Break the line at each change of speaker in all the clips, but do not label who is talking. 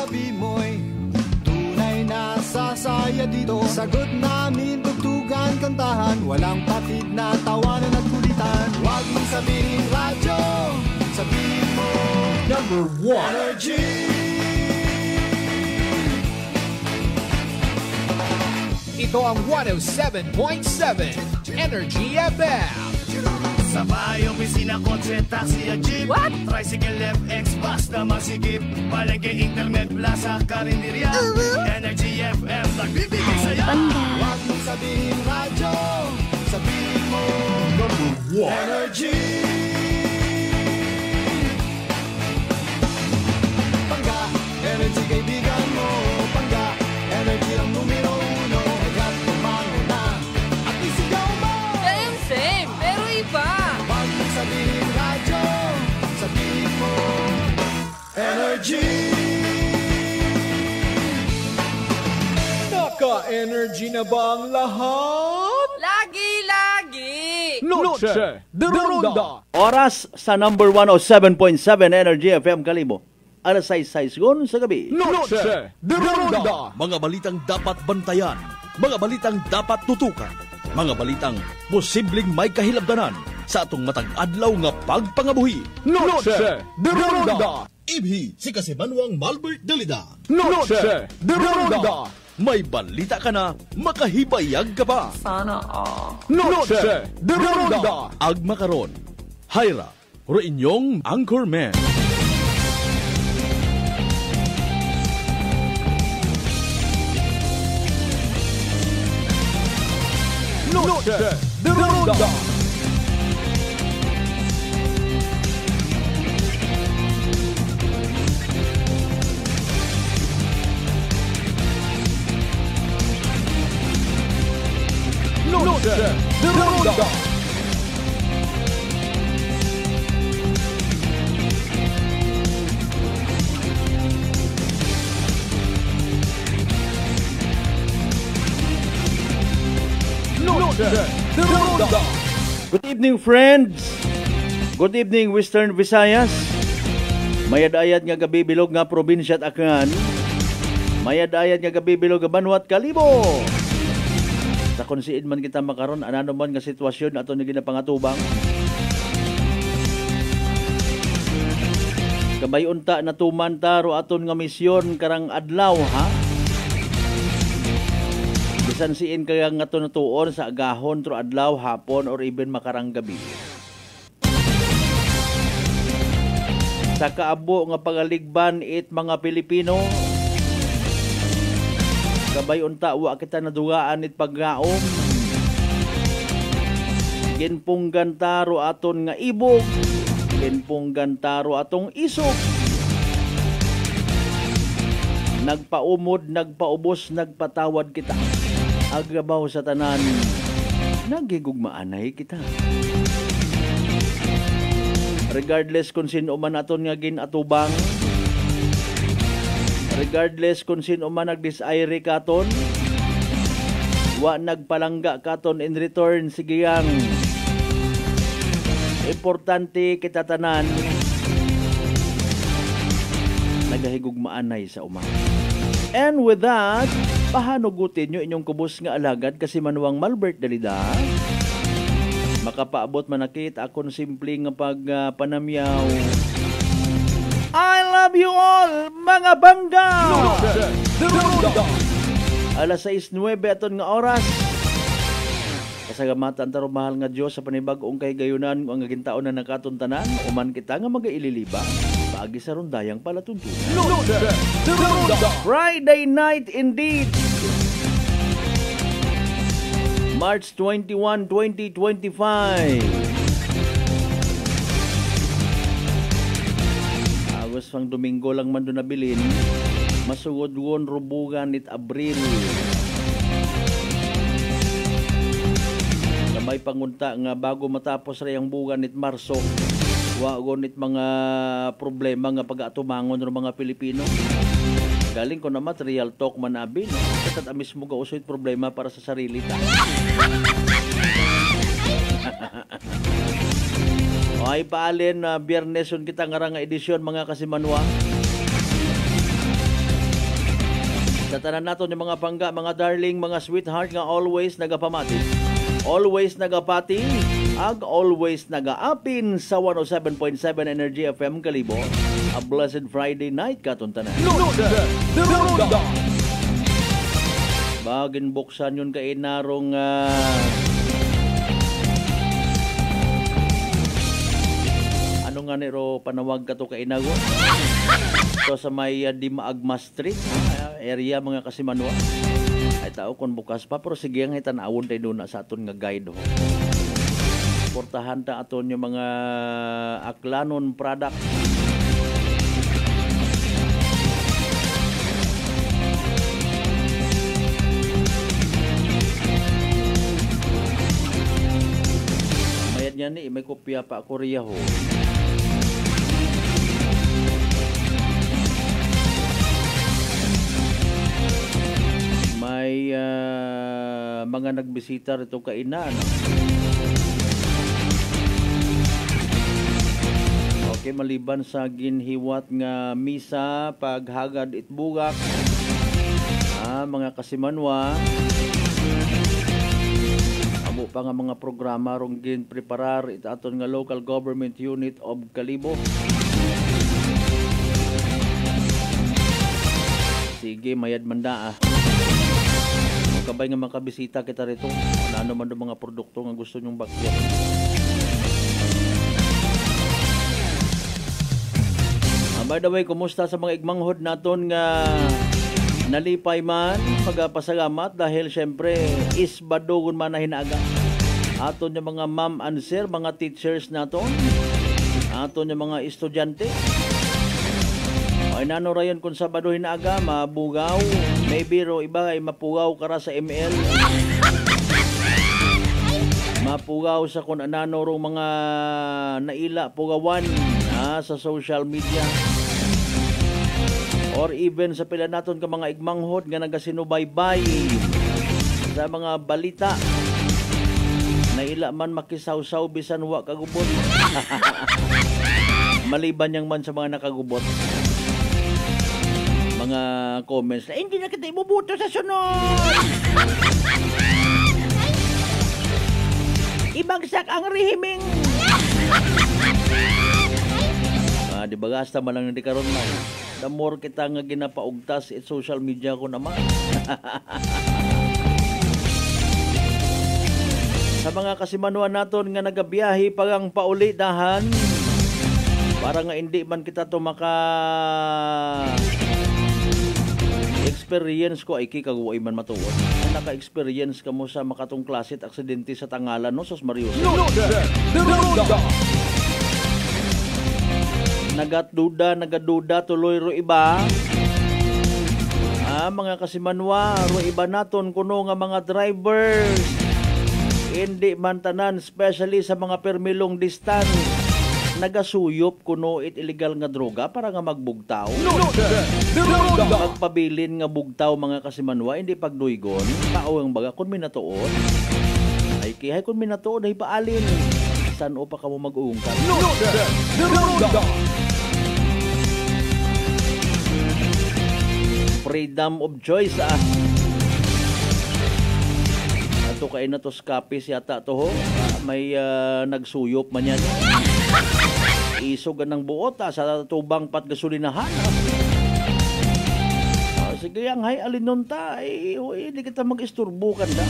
gabi mo'y tunay na sasaya dito. Sagot namin, tugtugan, kantahan, walang patid na tawanan at kulitan. Huwag mong sabihin radyo, sabihin mo number 1 Energy.
Ito ang 107.7 Energy FM.
Sa bahay, opisina, kotse, taxi at jeep.
What?
Tricycle, FX, basta masikip. Palengke, internet, plaza, karinderya. Energy FM, nagbibigay saya.
Huwag mong sabihin radyo, sabihin mo number 1 Energy. Pangga, energy kaibigan mo. Pangga, energy ang numero 1. Kaya't tumango na at isigaw mo.
Same, pero iba.
Huwag mong sabihin radyo, sabihin mo Energy.
Naka-energy na ba ang lahat?
Lagi.
Noche de Ronda.
Oras sa number 107.7 Energy FM Kalibo. Alas 6:06 sa gabi.
Noche de Ronda.
Mga balitang dapat bantayan, mga balitang dapat tutukan, mga balitang posibleng may kahilabdanan sa atong matag adlaw nga pagpangabuhi.
Noche de Ronda.
Ibhi si Kasimanwang Malbert Dalida.
Noche de Ronda.
May balita ka na, makahibayag ka pa.
Sana all.
Noche de Ronda.
Agma karon, Hyra, ro inyong anchorman.
Noche de Ronda. Noche de Ronda. Noche de Ronda.
Good evening, friends. Good evening, Western Visayas. Mayad-ayad nga gabi bilog nga probinsya at Akan. Mayad-ayad nga gabi bilog nga Banwat Kalibo. Sa konsiid man kita makaron, anano man nga sitwasyon ato ni ginapangatubang. Kabay unta na tuman taro aton nga misyon karang adlaw, ha? Bisan siin kaya nga to natuon sa agahon tro adlaw, hapon, or even makarang gabi. Sa kaabo nga pagaligban it mga Pilipino, kabay unta wa kita nadugaan it paggaom. Ginpunggan taro aton nga ibog, ginpunggan taro atong isog. Nagpaumod, nagpaubos, nagpatawad kita. Agabaw sa tanan, nagigugmaanay kita. Regardless kung sino man aton nga ginatubang, regardless kung sino man nagdisaire katon, wa nagpalangga katon in return, sige yang importante kita tanan nagahigugmaanay sa umaga. And with that, pahanugutin nyo inyong kubos nga alagad kasi Manwang Malbert Dalida. Makapaabot manakit akong simple nga pagpanamyaw. I love you all, mga bangga! Alas 6:09 aton nga oras. Kasagamatan taro mahal nga Dios sa panibag-ong kay gayunan ang gintaon na nakatuntanan, uman kita nga magaililiba paagi sa rundayang palatuntunan. Friday night indeed. March 21, 2025. Agos pang Domingo lang man doon nabilin. Masugod won rubugan it Abril. May pangunta nga bago matapos rayang bugan it Marso. Wagon it mga problema nga pag-atumangon ng mga Pilipino. Galing ko na material talk manabin. Katat amis mo gauso it problema para sa sarili ta. Ay paalin na Biyernes yun kita nga edisyon mga kasimanwa. tanan naton yung mga pangga, mga darling, mga sweetheart nga always nagapamati. Always nagapati, ag always nagaapin sa 107.7 Energy FM Kalibo. A blessed Friday night katon tanan.
Loaded the Ronda.
Bagin buksan yun kay narong ano nga niro panawag ka to kay nago. So sa may di Maagma Street area mga Kasimanwa. Ay tao kung bukas pa pero sige ang itanawon tayo doon sa aton nga guide ho. Portahan ta aton yung mga aklanon product. Niya ni may kopya pa Korea ho. May mga nagbisita rito kainan. Okay, maliban sa ginhiwat nga misa paghagad itbugak. Mga Kasimanwa. Amo pa nga mga programa rong ginpreparar itaton nga local government unit of Kalibo. Sige, mayad manda Kabay nga makabisita kita rito. Ano man do mga produkto nga gusto nyong bakyo. By the way, kumusta sa mga igmanghod naton nga nalipay man, pagpasalamat dahil syempre isbadogon man na hinaga. Aton yung mga ma'am and sir, mga teachers naton, aton yung mga estudyante. Ay nano rayon kung Sabado hinaga, mabugaw, maybe ro iba ay mapugaw kara sa ML. Mapugaw sa kung anano ro mga naila pugawan sa social media. Or even sa pila naton ka mga igmanghod nga nagasinubaybay sa mga balita na ila man makisawsaw bisan wa kagubot. Maliban yang man sa mga nakagubot. Mga comments na hindi na kita ibubuto sa sunod. Ibagsak ang rehiming. Di bagasta man lang hindi karon man. The more kita nga ginapaugtas at social media ko naman. Sa mga Kasimanuan naton nga nagabiyahe pagang pauli dahan para nga hindi man kita to maka experience ko ay kikaguay man matuod. Naka-experience ka mo sa makatong klase at aksidente sa Tangalan no sos Marius.
Loaded the Ronda.
Nagaduda tuloy ro iba. Mga Kasimanwa, ro iba naton kuno nga mga drivers. Hindi man tanan, especially sa mga permilong distance. Nagasuyop kuno it illegal nga droga para nga magbugtaw.
Loaded the Ronda.
Magpabilin nga bugtaw mga Kasimanwa, hindi pagduygon. Tao ang baga kun minatuod. Ay kihay kun minatuod ay paalin. San o pa ka mo mag-uungkat?
Loaded the Ronda.
Freedom of choice Ato kay na to skapis yata to ho. May nagsuyop man yan. Isog ng buot sa tubang pat gasolinahan. Sige yang hay alinon ta hindi kita mag-isturbo kan da.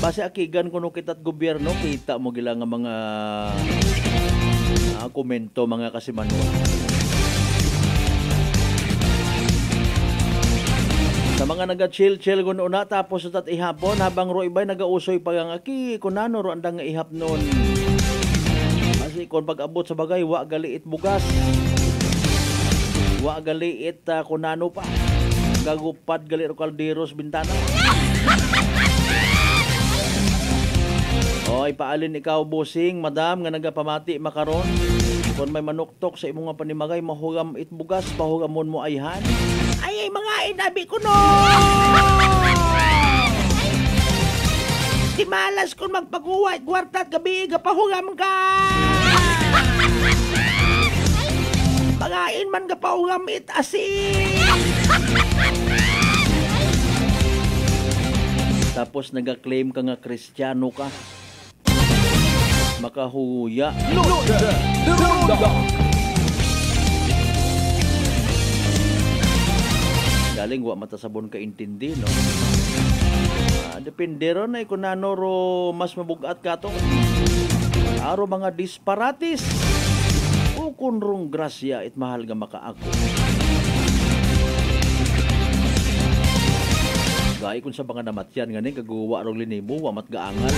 Base akigan kuno kita't gobyerno kita mo gila nga mga komento mga Kasimanwa. Sa mga naga-chill-chill kuno na tapos utat ihapon habang ro ibay nagausoy pagang aki kunano ro andang ihap nun. Kasi kon pag-abot sa bagay wa galiit bugas. Wa galiit kunano pa. Gagupad gali ro kalderos bintana. Oy, paalin ikaw bossing, madam nga nagapamati makaron. Kung may manuktok sa imong nga panimagay, mahugam itbugas, pahugamon mo ayhan. Ay mga inabi ko no! Di malas kung magpaguwat, gwartat gabi, gapahugam ka! Pangain man ka pa ugamit asin. Tapos nag-claim ka nga Kristiyano ka. Makahuya.
Loaded the Ronda.
Galing wa matasabon ka intindi, no? Depende ron ay kung ano ro mas mabugat ka to. Aro mga disparatis. O kung rong grasya it mahal nga makaako. Gay kung sa mga namatyan ganing kagawa rong linimo wa matgaangal.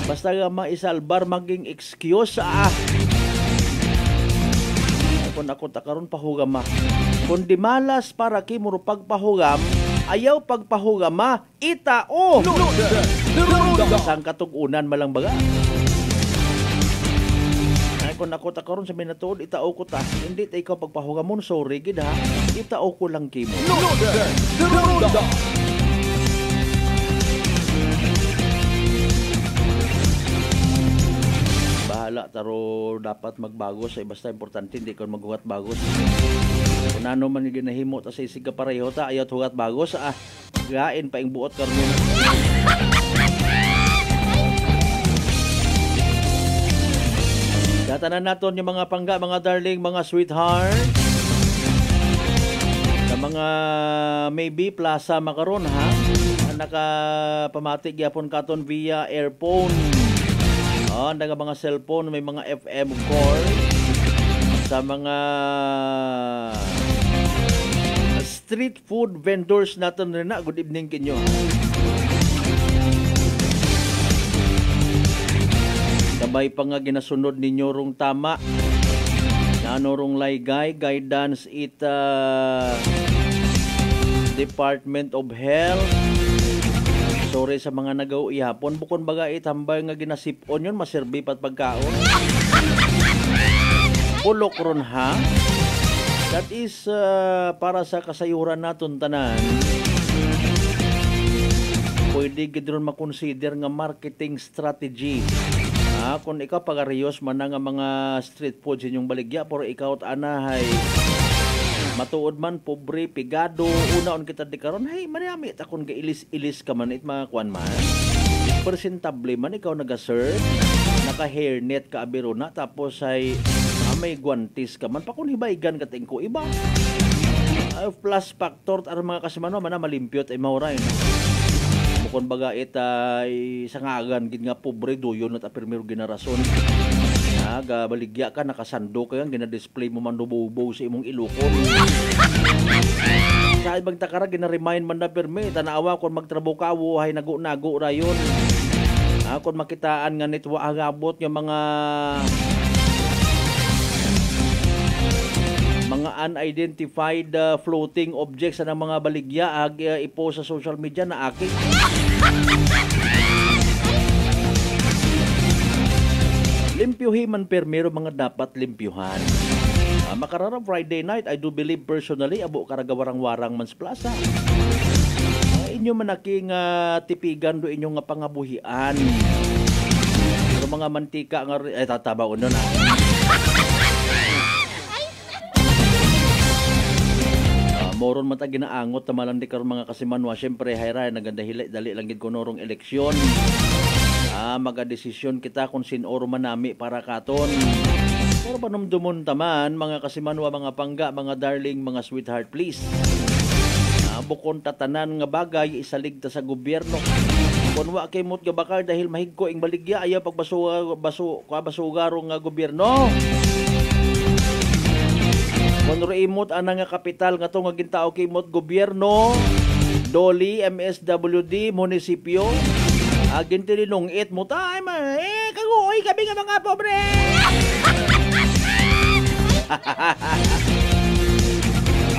Basta nga maisalbar maging excuse kung ako takaron pahugam kung di malas para kimuro pagpahugam ayaw pagpahugam itao.
Loaded the Ronda.
Sang katugunan malang baga. Kung ako takaron sa minatuod, itao ko ta. Hindi ta ikaw pagpahugamon, sorry gid ha. Itao ko lang kimo.
Loaded the Ronda.
Bahala taro dapat magbagos ay basta importante hindi ko maghugat bagos. Kung ano man yung ginahimo ta sa isig ka pareho ta ayaw hugat bagos gain pa ing buot karon. Datanan naton yung mga pangga, mga darling, mga sweetheart. Sa mga maybe plaza makaron ha. Nakapamatik yapon katon via earphone. Nga mga cellphone, may mga FM core. Sa mga street food vendors naton rin na. Good evening kinyo. Sabay pa nga ginasunod ninyo rong tama. Ano rong laygay, guidance it Department of Health. Sorry sa mga nagaw ihapon. Bukon baga itambay nga ginasipon yun, maserbi pat pagkaon. Pulok ron ha. That is para sa kasayuran naton tanan. Pwede gid ron makonsider nga marketing strategy. Kung ikaw pagariyos man nga mga street food sa inyong baligya, pero ikaw at anahay matuod man, pobre, pigado, unaon kita di karon, hey, marami takon ka ilis-ilis ka man, it mga kwan man. Presentable man, ikaw nag-serve, naka-hairnet ka abiro na, tapos ay may guantis ka man, pakun hibaigan ka tingko, iba. Plus factor, at mga kasimano, man na malimpiot, ay mauray na. Bukon baga itay sangagan gid nga pobre doyon at primero generason. Baligya ka nakasando ka yan gina-display mo man dubo sa imong ilukon. Sa ibang takara gina-remind man na perme tanawa kon magtrabaho ka hay nago-nago ra yon. Kon makitaan nga nitwa agabot nga mga unidentified floating objects sa mga baligya ipo sa social media na aking limpyuhin man permero mga dapat limpyuhan. Makararang Friday night, I do believe personally abo karagawarang-warang mans plaza. Inyo manaking tipigan do inyong nga pangabuhian. Pero mga mantika nga tatabaon na. Moron mata ginaangot na malandi karon mga kasimanwa. Siyempre, hayra, naganda dali lang gid ko norong eleksyon. Maga-desisyon kita kung sinoro manami para katon. Pero panumdumon taman, mga kasimanwa, mga pangga, mga darling, mga sweetheart, please. Bukon tatanan nga bagay, isaligta sa gobyerno. Kung wa kay mot gabakal dahil mahigko ing baligya, ayaw pagbasugarong nga gobyerno. Kung reimot anang nga kapital nga to nga gintao kay mot gobyerno, Doli, MSWD, munisipyo, gintilinong it mo tayo kaguoy kami nga mga pobre.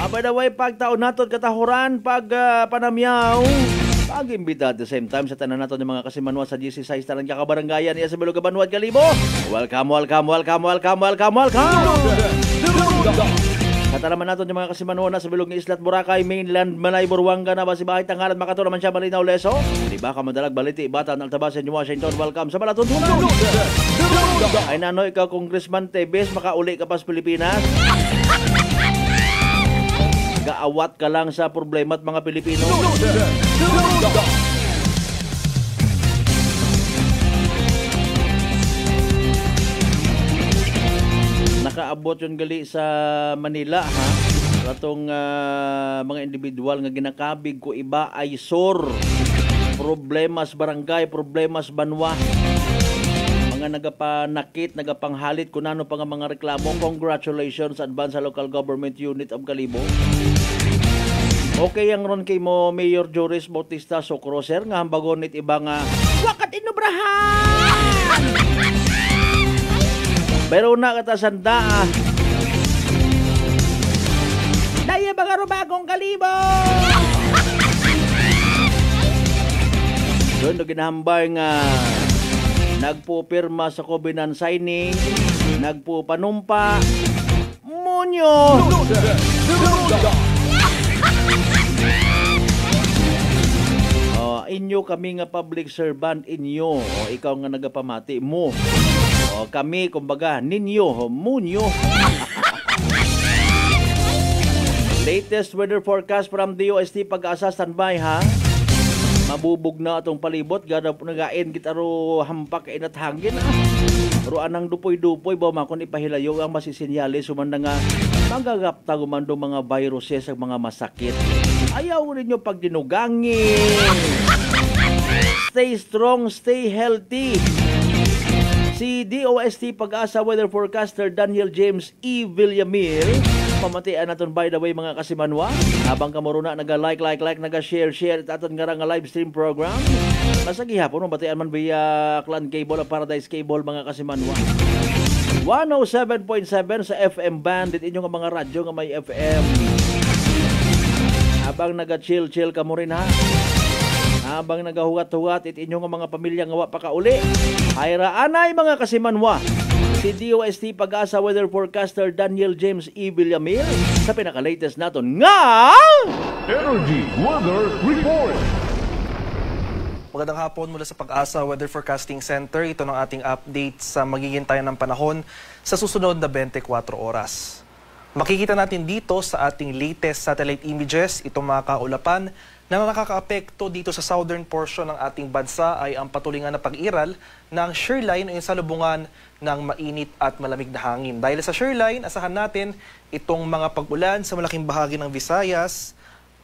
By the way, pag taon naton katahuran, pag panamyaw, pag-imbita at the same time sa tanan naton ng mga kasimanwa sa GC Size tanan kakabaranggayan niya sa Bilog Banwad Kalibo. Welcome. Katalaman natin yung mga kasimanwa na sa Bilog ng Islat Boracay, Mainland, Malay, Buruanga na basibahay tanghalan makato naman siya Malinaw, Leso. Diba ka madalag baliti, Batan, Altabasan, Washington. Welcome sa Balaton. Ay nano, ikaw Congressman Tebes, makauli ka pa sa Pilipinas? Gaawat ka lang sa problema at mga Pilipino. Nakaabot yun gali sa Manila, ha? Katong mga individual nga ginakabig ko iba ay SOR. Problemas barangay, problemas banwa. Mga nagapanakit, nagapanghalit kung ano pa nga mga reklamo. Congratulations advance sa local government unit of Kalibo. Okay ang ron kay mo Mayor Joris Bautista Socroser nga hambagonit iba nga wakat inubrahan. Pero na katasanda daya ba nga bagong Kalibo. Doon na ginahambay nga nagpupirma sa covenant signing, nagpupanumpa, munyo. Inyo kami nga public servant inyo. Ikaw nga nagapamati mo. Kami, kumbaga, ninyo, munyo. Latest weather forecast from DOST Pag-asa, standby ha. Mabubog na atong palibot, gada po nagain kitaro hampak inat hangin Pero anang dupoy-dupoy ba makon ipahilayo ang masisinyales sumanda nga magagapta gumando mga viruses ang mga masakit. Ayaw ninyo pag dinugangin. Stay strong, stay healthy. Si DOST Pag-asa weather forecaster Daniel James E. Villamil, pamatian naton by the way mga kasimanwa, habang kamuruna naga-like, naga-share at aton nga nga live stream program. Masagi hapon, batian man via Clan Cable o Paradise Cable mga kasimanwa. 107.7 sa FM band, dit inyo nga mga radyo nga may FM. Habang naga-chill ka mo rin ha. Habang nagahugat-hugat, it inyo nga mga pamilya nga wa pa kauli. Hayra anay mga kasimanwa. Si DOST Pag-asa weather forecaster Daniel James E. Villamil sa pinaka-latest naton nga
Energy Weather Report.
Magandang hapon mula sa Pag-asa Weather Forecasting Center. Ito ng ating update sa magiging tayo ng panahon sa susunod na 24 oras. Makikita natin dito sa ating latest satellite images itong mga kaulapan na nakakaapekto dito sa southern portion ng ating bansa ay ang patuloy na pag-iral ng shoreline o yung salubungan ng mainit at malamig na hangin. Dahil sa shoreline, asahan natin itong mga pag-ulan sa malaking bahagi ng Visayas,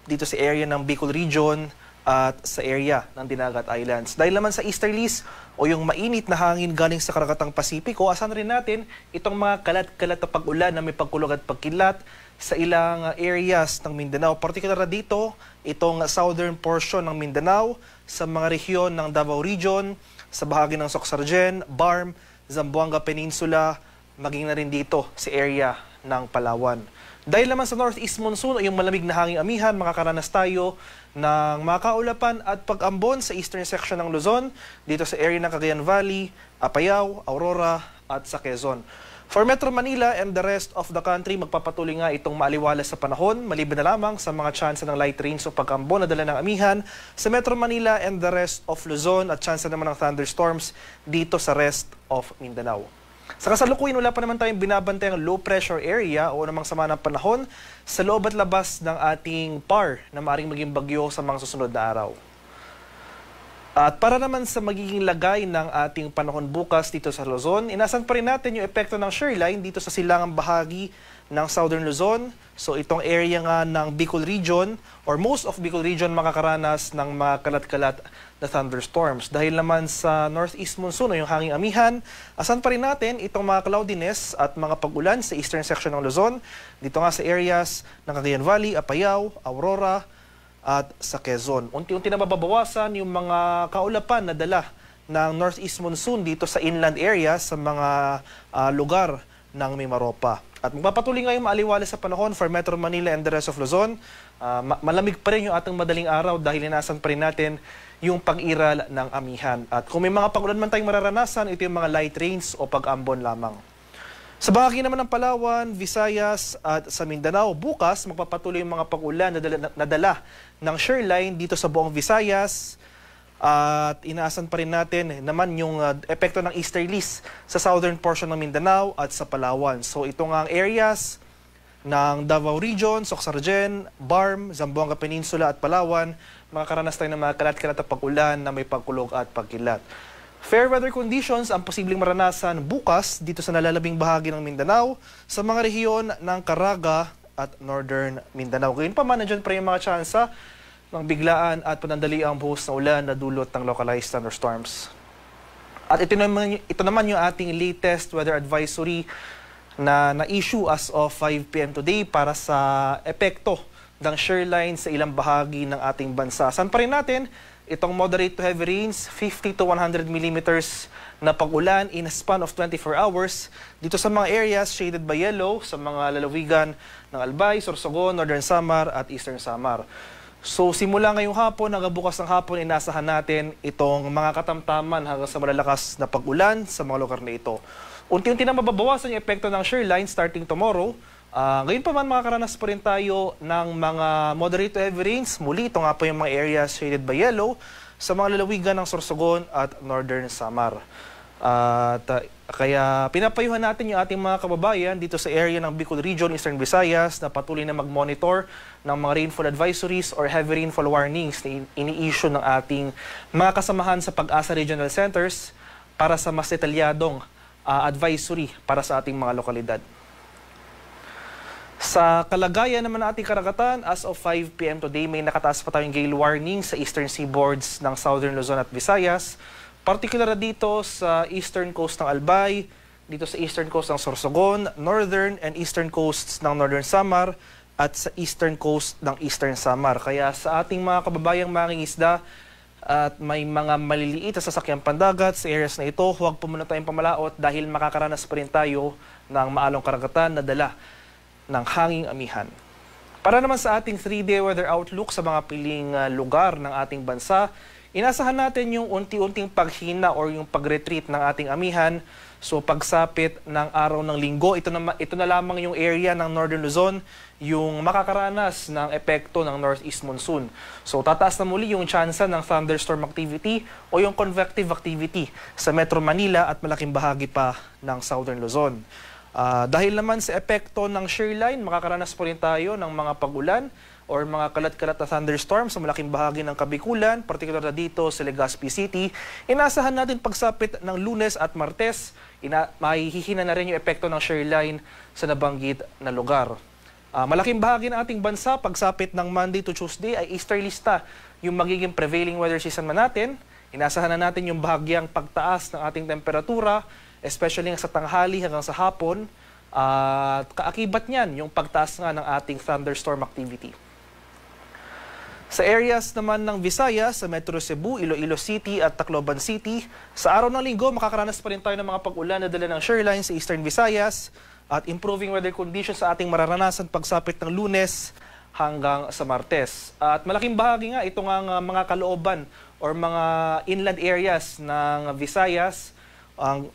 dito sa area ng Bicol Region at sa area ng Dinagat Islands. Dahil naman sa easterlies o yung mainit na hangin galing sa Karagatang Pasipiko, asahan rin natin itong mga kalat-kalat na pag-ulan na may pagkulog at pagkilat sa ilang areas ng Mindanao. Partikular na dito, itong southern portion ng Mindanao, sa mga rehiyon ng Davao Region, sa bahagi ng Socsargen, Barm, Zamboanga Peninsula, maging na rin dito sa area ng Palawan. Dahil naman sa northeast monsoon o yung malamig na hanging amihan, makakaranas tayo ng mga kaulapan at pag-ambon sa eastern section ng Luzon, dito sa area ng Cagayan Valley, Apayao, Aurora at sa Quezon. For Metro Manila and the rest of the country, magpapatuloy nga itong maaliwalas sa panahon, maliban na lamang sa mga tsansa ng light rains o pag-ambon na dala ng amihan sa Metro Manila and the rest of Luzon at tsansa naman ng thunderstorms dito sa rest of Mindanao. Sa kasalukuyan, wala pa naman tayong binabantayang low pressure area o namang sama ng panahon sa loob at labas ng ating PAR na maaaring maging bagyo sa mga susunod na araw. At para naman sa magiging lagay ng ating panahon bukas dito sa Luzon, inasan pa rin natin yung epekto ng shoreline dito sa silangang bahagi ng Southern Luzon. So itong area nga ng Bicol Region or most of Bicol Region makakaranas ng mga kalat-kalat na thunderstorms. Dahil naman sa northeast monsoon o yung hanging amihan, asan pa rin natin itong mga cloudiness at mga pag-ulan sa eastern section ng Luzon. Dito nga sa areas ng Cagayan Valley, Apayao, Aurora, at sa Quezon. Unti-unti na mababawasan yung mga kaulapan na dala ng northeast monsoon dito sa inland area sa mga lugar ng Mimaropa. At magpapatuloy nga yung maaliwalas sa panahon for Metro Manila and the rest of Luzon. Malamig pa rin yung ating madaling araw dahil inasan pa rin natin yung pag-iral ng amihan. At kung may mga pag-ulan man tayong mararanasan, ito yung mga light rains o pag-ambon lamang. Sa bahagi naman ng Palawan, Visayas at sa Mindanao, bukas magpapatuloy yung mga pag-ulan na dala ng shoreline dito sa buong Visayas, At inaasan pa rin natin naman yung epekto ng easterlies sa southern portion ng Mindanao at sa Palawan. So ito nga ang areas ng Davao Region, Soxargen, Barm, Zamboanga Peninsula at Palawan, makakaranas tayo ng mga kalat-kalat na pag-ulan na may pagkulog at pagkilat. Fair weather conditions ang posibleng maranasan bukas dito sa nalalabing bahagi ng Mindanao sa mga rehiyon ng Caraga at Northern Mindanao. Gayun pa man, nandiyan pa rin yung mga tsansa ng biglaan at panandaliang buhos na ulan na dulot ng localized thunderstorms. At ito naman yung ating latest weather advisory na na-issue as of 5 p.m. today para sa epekto ng shear line sa ilang bahagi ng ating bansa. Saan pa rin natin itong moderate to heavy rains, 50 to 100 millimeters na pag-ulan in a span of 24 hours dito sa mga areas shaded by yellow sa mga lalawigan ng Albay, Sorsogon, Northern Samar at Eastern Samar. So simula ngayong hapon hanggang bukas ng hapon, inasahan natin itong mga katamtaman hanggang sa malalakas na pag-ulan sa mga lugar na ito. Unti-unti na mababawasan yung epekto ng shear line starting tomorrow. Ngayon pa man makakaranas pa rin tayo ng mga moderate to heavy rains. Muli, ito nga po yung mga areas shaded by yellow sa mga lalawigan ng Sorsogon at Northern Samar. Kaya pinapayuhan natin yung ating mga kababayan dito sa area ng Bicol Region, Eastern Visayas na patuloy na mag-monitor ng mga rainfall advisories or heavy rainfall warnings na ini-issue ng ating mga kasamahan sa Pag-asa Regional Centers para sa mas detalyadong advisory para sa ating mga lokalidad. Sa kalagayan naman ng ating karagatan, as of 5 p.m. today, may nakataas pa tayong gale warning sa eastern seaboards ng Southern Luzon at Visayas. Particular na dito sa eastern coast ng Albay, dito sa eastern coast ng Sorsogon, northern and eastern coasts ng Northern Samar, at sa eastern coast ng Eastern Samar. Kaya sa ating mga kababayang mangingisda at may mga maliliit na sasakyang pandagat sa areas na ito, huwag po muna tayong pamalaot dahil makakaranas pa rin tayo ng maalong karagatan na dala ng hanging amihan. Para naman sa ating 3-day weather outlook sa mga piling lugar ng ating bansa, inasahan natin yung unti-unting paghina or yung pag-retreat ng ating amihan. So pagsapit ng araw ng linggo, ito na lamang yung area ng Northern Luzon yung makakaranas ng epekto ng northeast monsoon. So tataas na muli yung tsansa ng thunderstorm activity o yung convective activity sa Metro Manila at malaking bahagi pa ng Southern Luzon. Dahil naman sa epekto ng shear line, makakaranas po rin tayo ng mga pag-ulan or mga kalat-kalat na thunderstorms sa malaking bahagi ng Kabikulan, particular na dito sa Legazpi City. Inaasahan natin pagsapit ng Lunes at Martes, mahihina na rin yung epekto ng shear line sa nabanggit na lugar. Malaking bahagi ng ating bansa, pagsapit ng Monday to Tuesday ay easterlista yung magiging prevailing weather season man natin. Inaasahan na natin yung bahagyang pagtaas ng ating temperatura, especially sa tanghali hanggang sa hapon. At kaakibat niyan yung pagtaas nga ng ating thunderstorm activity. Sa areas naman ng Visayas, sa Metro Cebu, Iloilo City at Tacloban City, sa araw ng linggo, makakaranas pa rin tayo ng mga pag-ulan na dala ng shear line sa Eastern Visayas at improving weather conditions sa ating mararanasan pagsapit ng Lunes hanggang sa Martes. At malaking bahagi nga ito nga mga kalooban or mga inland areas ng Visayas.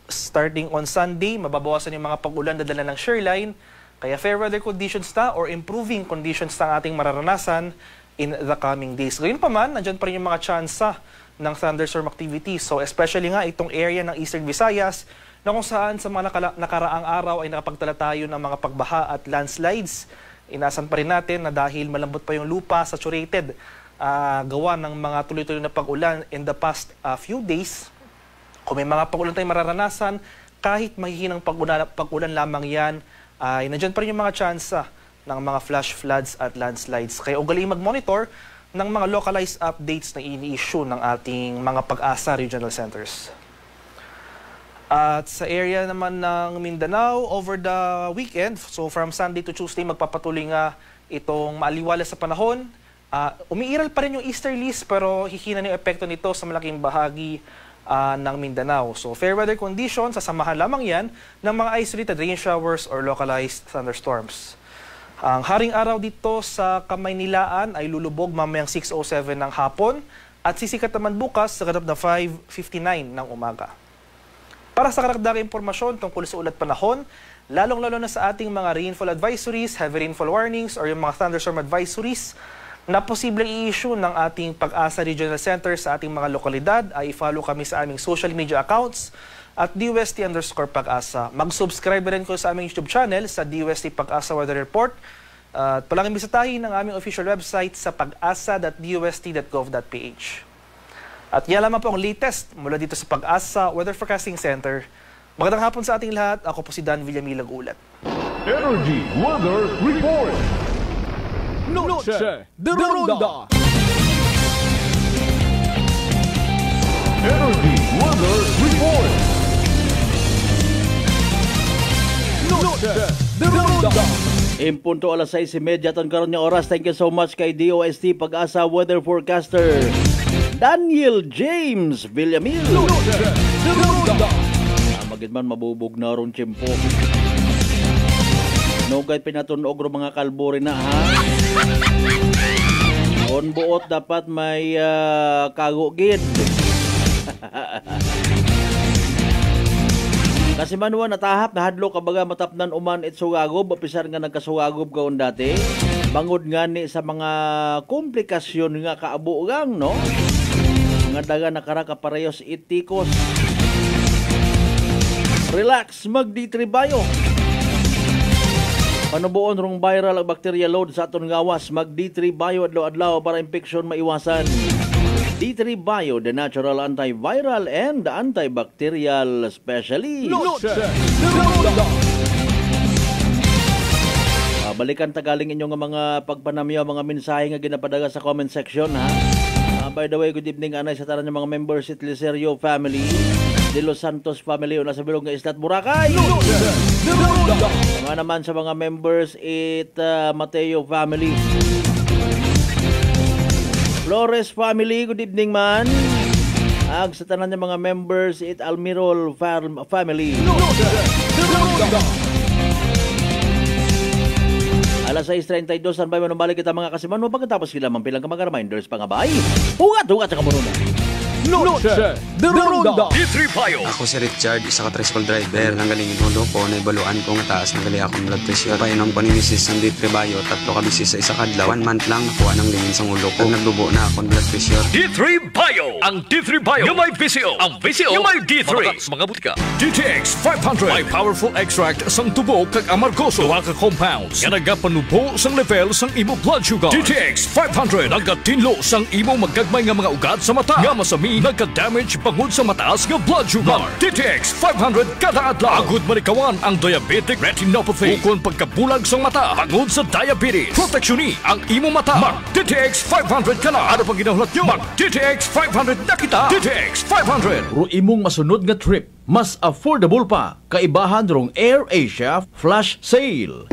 Starting on Sunday, mababawasan yung mga pag-ulan na dala ng shear line. Kaya fair weather conditions na or improving conditions na ating mararanasan in the coming days. Ngayon pa man, nandyan pa rin yung mga tsansa ng thunderstorm activity. So especially nga itong area ng Eastern Visayas na kung saan sa mga nakaraang araw ay nakapagtala tayo ng mga pagbaha at landslides. Inasan pa rin natin na dahil malambot pa yung lupa, saturated, gawa ng mga tuloy-tuloy na pag-ulan in the past few days. Kung may mga pag-ulan tayong mararanasan, kahit mahihinang pag-ulan lamang yan, ay nandyan pa rin yung mga tsansa ng mga flash floods at landslides. Kaya ugaling mag-monitor ng mga localized updates na ini-issue ng ating mga Pag-asa Regional Centers. At sa area naman ng Mindanao, over the weekend, so from Sunday to Tuesday, magpapatuloy nga itong maaliwalas sa panahon. Umiiral pa rin yung easterlies pero hihina yung epekto nito sa malaking bahagi ng Mindanao. So fair weather conditions, sasamahan lamang yan ng mga isolated rain showers or localized thunderstorms. Ang haring araw dito sa Kamaynilaan ay lulubog mamayang 6:07 ng hapon at sisikat naman bukas sa ganap na 5:59 ng umaga. Para sa karagdagang impormasyon tungkol sa ulat panahon, lalong-lalo na sa ating mga rainfall advisories, heavy rainfall warnings, or yung mga thunderstorm advisories na posibleng i-issue ng ating Pag-asa Regional Center sa ating mga lokalidad, ay i-follow kami sa aming social media accounts at DUST_Pag-asa. Mag-subscribe rin ko sa aming YouTube channel sa DUST Pag-asa Weather Report. At palaging bisitahin ang aming official website sa pag-asa.dust.gov.ph. At yan lamang po ang latest mula dito sa Pag-asa Weather Forecasting Center. Magandang hapon sa ating lahat. Ako po si Dan Villamilag ulat.
Energy Weather Report.
Noche de Ronda.
Energy Weather Report.
Noche de Ronda.
Impunto alas 6:30 ton karon nga oras. Thank you so much kay DOST Pag-asa Weather Forecaster Daniel James Villamil.
Noche de Ronda.
Magid man mabubog na ron tiyempo. No kahit pinatunog ro mga kalbo rin na ha. On buot dapat may kagugid. Kasi manuwa natahap na hadlo kabaga matapnan uman it sugagob opisar nga nagkasugagob kaon dati. Bangod nga ni sa mga komplikasyon nga kaabugang no. Nga daga nakara ka parehos itikos. Relax magditribayo. Panubuon rong viral ang bacteria load sa aton gawas. Mag D3 Bio adlaw-adlaw para infection maiwasan. D3 Bio, the natural antiviral and antibacterial specialist. Balikan tagaling inyong mga pagpanamyo, mga mensahe nga ginapadaga sa comment section ha. By the way, good evening anay sa tanan ng mga members at Licerio family, De Los Santos family o nasa bilog nga Islat Boracay. Sama naman sa mga members at Mateo family. Flores family, good evening man. Ag sa tanan ng mga members at Almirol family. Alas 6:32, sanbay manubalik kita mga kasiman mo pagkatapos sila mampilang ka mga reminders pa nga ba ay hugat sa kamuruna.
Noche de Ronda.
D3 Bio.
Ako si Richard, isa ka tricycle driver. Nang galing inulo ko, naibaluan ko nga taas ng gali akong blood pressure. Painom ko ni Mrs. ng D3 Bio, 3 ka bisis sa isa kadlaw. 1 month lang nakuha ng lingin sa ulo ko. Nagdubo na akong blood pressure.
D3 Bio. Ang D3 Bio yung may VCO. Ang VCO yung may D3. Mabakas mga butika. DTX 500. May powerful extract sang tubo kag amargoso. Duha ka compounds nga nagapanubo sang level sang imo blood sugar. DTX 500. Nagatinlo sang imo magagmay nga mga ugat sa mata. Nga masami nagka-damage pagod sa mataas nga blood sugar. DTX 500 kada adlaw. Agud marikawan ang diabetic retinopathy. Ukon pagkabulag sa mata pagod sa diabetes. Proteksyon ang imo mata. Mag DTX 500 kana. Ano pang ginahulat nyo? Mag DTX 500 na kita. DTX 500.
Ro imong masunod nga trip, mas affordable pa. Kaibahan rong AirAsia Flash Sale.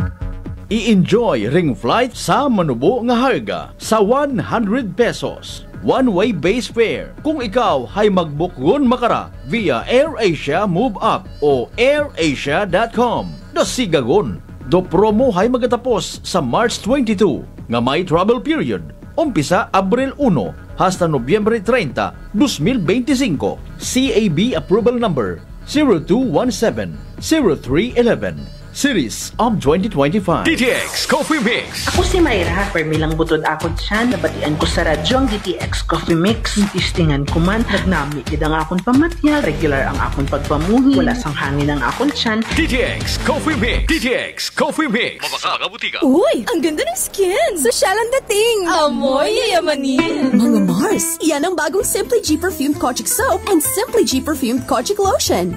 I-enjoy ring flight sa manubo nga harga sa 100 pesos. One-way base fare. Kung ikaw ay magbukon makara via AirAsia Move Up o airasia.com. Dasigagon. Do promo ay magatapos sa March 22 nga may travel period. Umpisa Abril 1 hasta Nobyembre 30, 2025. CAB approval number 0217-0311. Series of 2025.
DTX Coffee Mix.
Ako si Mayra, permilang butod ako dyan. Nabatian ko sa radyo ang DTX Coffee Mix. Tistingan ko man, nagnami gid ang akong pamatya. Regular ang akong pagpamuhi. Wala sang hangin ang akong tiyan.
DTX Coffee Mix. DTX Coffee Mix. Mabaka mga butika.
Uy, ang ganda ng skin. Social ang dating. Amoy yayamanin. Mga Mars, yan ang bagong Simply G Perfumed Kojic Soap and Simply G Perfumed Kojic Lotion.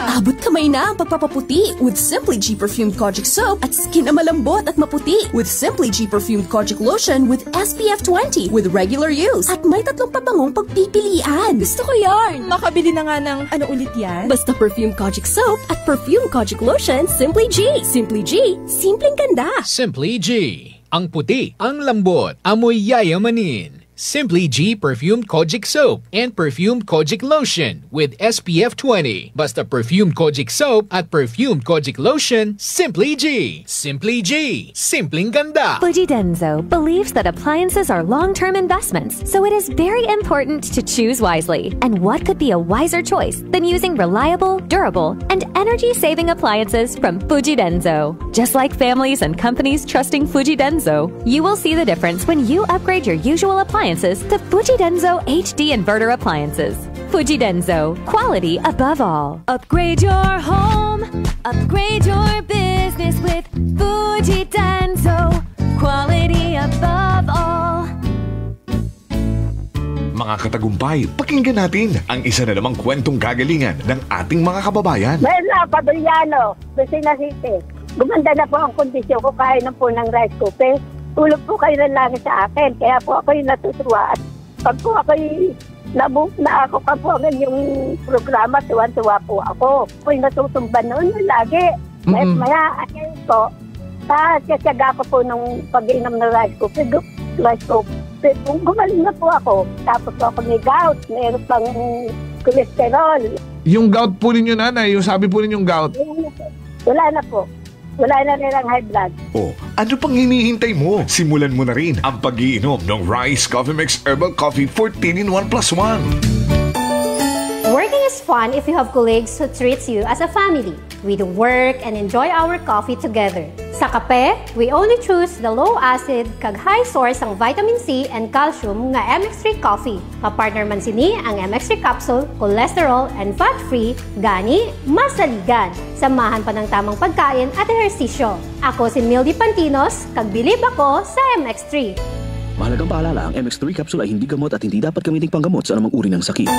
Abot kamay na ang pagpapaputi with Simply G Perfumed Kojic Soap at skin na malambot at maputi with Simply G Perfumed Kojic Lotion with SPF 20 with regular use. At may 3 pabangong pagpipilian. Gusto ko yarn. Makabili na nga ng ano ulit yan? Basta Perfumed Kojic Soap at Perfumed Kojic Lotion Simply G. Simply G, simpleng ganda.
Simply G. Ang puti, ang lambot, amoy yayamanin. Simply G Perfumed Kojic Soap and Perfumed Kojic Lotion with SPF 20. Basta Perfumed Kojic Soap at Perfumed Kojic Lotion, Simply G. Simply G. Simpleng ganda.
Fuji Denso believes that appliances are long-term investments, so it is very important to choose wisely. And what could be a wiser choice than using reliable, durable, and energy-saving appliances from Fuji Denso? Just like families and companies trusting Fuji Denso, you will see the difference when you upgrade your usual appliances to Fuji Denso HD inverter appliances. Fuji Denso, quality above all. Upgrade your home, upgrade your business with Fuji Denso, quality above all.
Mga katagumpay, pakinggan natin ang isa na namang kwentong kagalingan ng ating mga kababayan.
Merla Padriano, Lucena City. Gumanda na po ang kondisyon ko kahit na po ng rice cooker. Tulog po kayo ng langit sa akin, kaya po ako yung natutuwa. At pag po ako na ako ka po yung programa, tuwan-tuwa po ako. Po yung natutumban noon lagi. Maya, ayun po, kasyaga ko po nung pag-inom ng rice cooker. Kung gumaling na po ako, tapos po ako may gout, mayroon pang cholesterol.
Yung gout po ninyo, nanay, yung sabi po ninyong gout?
Wala na po. Wala na nilang high blood.
Oh, ano pang hinihintay mo? Simulan mo na rin ang pag-iinom ng Rice Coffee Mix Herbal Coffee 14-in-1+1.
Working is fun if you have colleagues who treats you as a family. We do work and enjoy our coffee together. Sa kape, we only choose the low-acid kag high source ang vitamin C and calcium nga MX3 coffee. Kapartner man sini ang MX3 capsule, cholesterol and fat-free, gani, masaligan. Samahan pa ng tamang pagkain at ehersisyo. Ako si Mildy Pantinos, kag bilib ako sa MX3.
Mahalagang paalala, ang MX3 capsule ay hindi gamot at hindi dapat gamiting panggamot sa anumang uri ng sakit.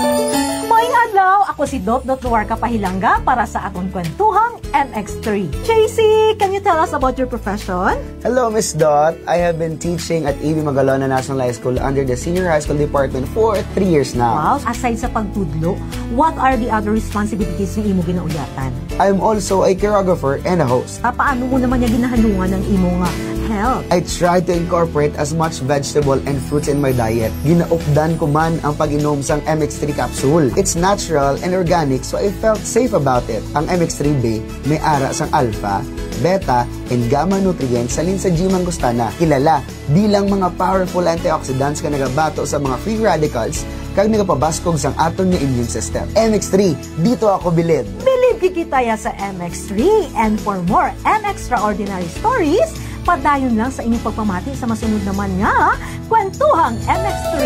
Maayong adlaw, ako si Dot Nuarca Pahilanga para sa atong kwentuhang MX3. JC, can you tell us about your profession?
Hello, Miss Dot. I have been teaching at A.B. Magalona National High School under the Senior High School Department for 3 years now.
Wow, aside sa pagtudlo, what are the other responsibilities ng imo ginauyatan?
I'm also a choreographer and a host.
Paano mo naman niya ginahanungan ng imo nga health?
I try to incorporate as much vegetable and fruits in my diet. Ginaupdan ko man ang pag-inom sang MX3 capsule. It's natural and organic, so I felt safe about it. Ang MX3B may ara sang alpha, beta, and gamma nutrients salin sa G. mangostana. Kilala bilang mga powerful antioxidants ka nagabato sa mga free radicals kag nagapabaskog sang aton nga immune system. MX3, dito ako bilib.
Bilib kikitaya sa MX3, and for more MXtraordinary stories, padayon lang sa inyong pagpamati sa masunod naman nga kwentuhang MX3.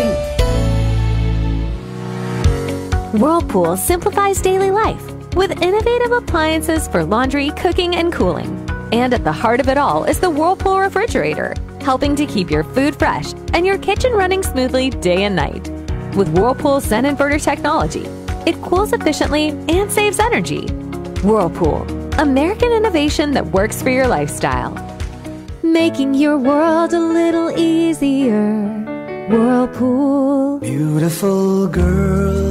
Whirlpool simplifies daily life with innovative appliances for laundry, cooking, and cooling. And at the heart of it all is the Whirlpool refrigerator, helping to keep your food fresh and your kitchen running smoothly day and night. With Whirlpool Zen Inverter technology, it cools efficiently and saves energy. Whirlpool, American innovation that works for your lifestyle. Making your world a little easier. Whirlpool.
Beautiful girl.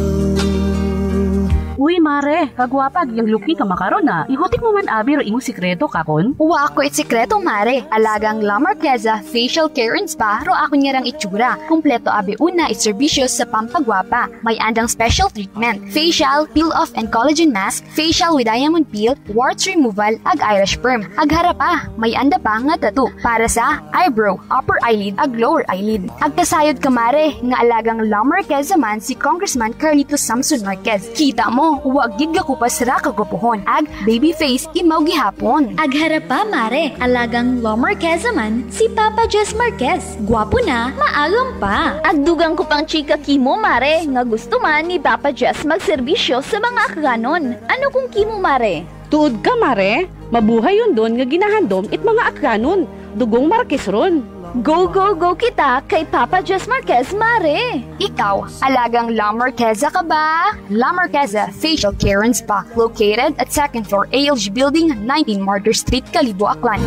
Uy, mare, kagwapag yung luki ka makaron na. Ihutik mo man abi ro imong sikreto kakon.
Wa ako it sikreto, mare. Alagang La Marqueza Facial Care and Spa ro ako niyarang itsura. Kompleto abi una it serbisyo sa pampagwapa. May andang special treatment, facial, peel-off and collagen mask, facial with diamond peel, warts removal, ag eyelash perm. Ag harapa, may anda pa nga tattoo para sa eyebrow, upper eyelid, ag lower eyelid. Ag kasayod ka, mare, nga alagang La Marqueza man si Congressman Carlito Samson Marquez. Kita mo, huwag gid ko pa sira kagapuhon. Ag baby face imaw gihapon.
Ag harapa, mare, alagang La Marqueza man si Papa Jess Marquez. Gwapo na, maalam pa.
Ag dugang ko pang chika kimo, mare, nga gusto man ni Papa Jess magserbisyo sa mga akganon. Ano kung kimo, mare?
Tuod ka, mare. Mabuhay yun doon nga ginahandom it mga akganon. Dugong Marquez ron.
Go, go, go kita kay Papa Jess Marquez, mare! Ikaw, alagang La Marqueza ka ba? La Marqueza Facial Care and Spa, located at 2nd floor ALG Building, 19 Martyr Street, Kalibo, Aklan.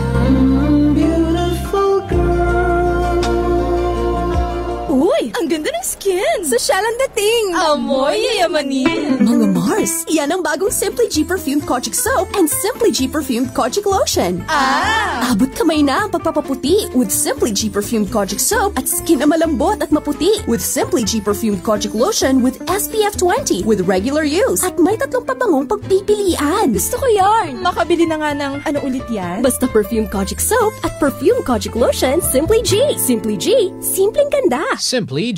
Uy, ang Ang ganda ng skin! Sosyal ang dating! Amoy yayamanin! Mga Mars, yan ang bagong Simply G Perfumed Kojic Soap and Simply G Perfumed Kojic Lotion. Abot kamay na ang pagpapaputi with Simply G Perfumed Kojic Soap at skin na malambot at maputi with Simply G Perfumed Kojic Lotion with SPF 20 with regular use. At may 3 pabangong pagpipilian. Gusto ko yarn!
Makabili na nga ng ano ulit yan?
Basta Perfumed Kojic Soap at Perfumed Kojic Lotion, Simply G. Simply G, simpleng ganda.
Simply G.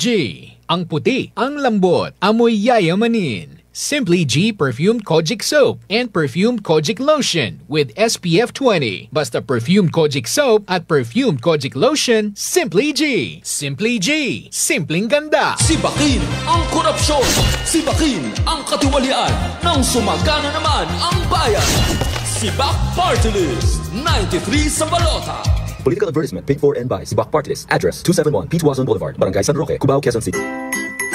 Ang puti, ang lambot, amoy yayamanin. Simply G Perfumed Kojic Soap and Perfumed Kojic Lotion with SPF 20. Basta Perfumed Kojic Soap at Perfumed Kojic Lotion, Simply G. Simply G, simpleng ganda.
Sibakin ang korupsyon. Sibakin ang katiwalian. Nang sumagana naman ang bayan. Sibak Party List. 93 sa balota.
Political advertisement paid for and by Sibak Party List. Address 271 P. Tuazon Boulevard, Barangay San Roque, Cubao, Quezon City.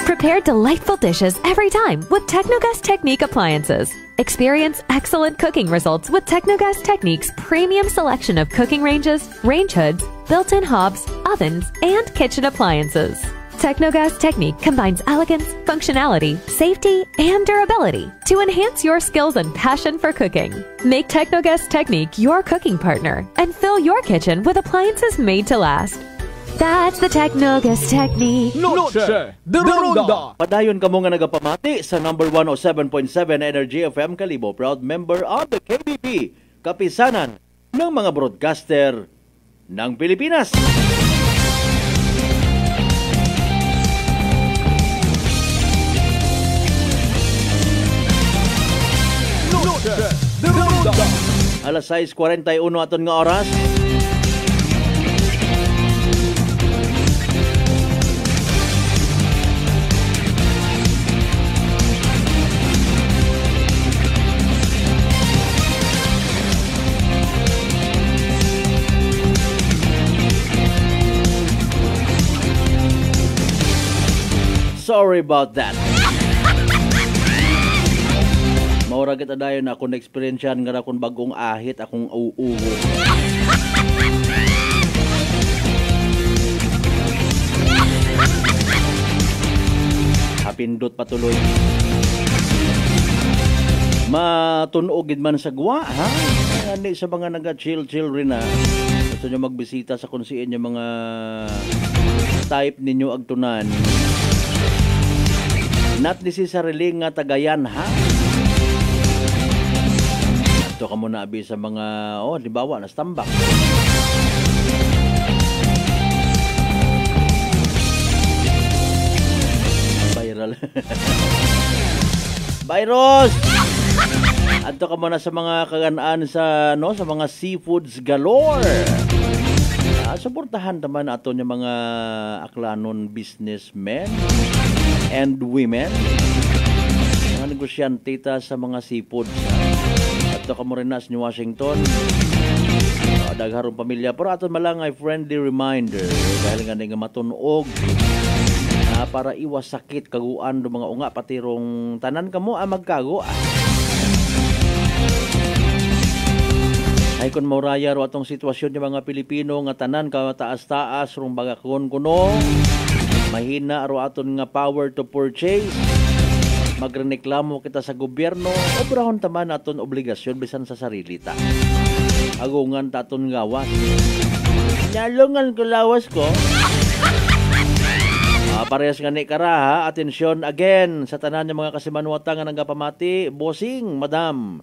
Prepare delightful dishes every time with Technogas Technique appliances. Experience excellent cooking results with Technogas Technique's premium selection of cooking ranges, range hoods, built-in hobs, ovens, and kitchen appliances. Technogas Technique combines elegance, functionality, safety, and durability to enhance your skills and passion for cooking. Make Technogas Technique your cooking partner and fill your kitchen with appliances made to last. That's the Technogas Technique.
Noche de Ronda. Padayon kamo nga nagapamati sa number 107.7 Energy FM Kalibo, proud member of the KBP, kapisanan ng mga broadcaster ng Pilipinas. Alas 6:41 aton nga oras. Sorry about that. Maura kita dayon akong na-experiencean nga akong bagong ahit, akong uugo. Hapindot patuloy. Matunogid man sa gwa, ha? Hindi sa mga naga-chill-chill rin, ha? Gusto nyo magbisita sa kunsiin yung mga type ninyo agtunan. Not necessarily nga tagayan, ha? Ito ka muna abi sa mga, halimbawa, nastambak. Viral. Virus! Ito ka muna sa mga kaganaan sa mga seafoods galore. Suportahan naman ato yung mga aklanon businessmen and women. Mga negosyante sa mga seafoods. Ato ka mo rin na sa New Washington. Dagharong pamilya. Pero ato malang ay friendly reminder. Dahil nga nga matunog. Para iwas sakit, kaguan do mga unga. Patirong tanan ka mo magkago. Ay kung mauraya ro atong sitwasyon ng mga Pilipino nga tanan ka taas-taas rong bagakon kuno. Mahina ro aton nga power to purchase. Magreklamo kita sa gobyerno, obrahon taman aton obligasyon bisan sa sarili ta. Agungan ta aton gawas. Nyalungan ko lawas ko. Parehas nga ni kara, atensyon again sa tanan ng mga kasimanwata nga nagapamati, bossing, madam.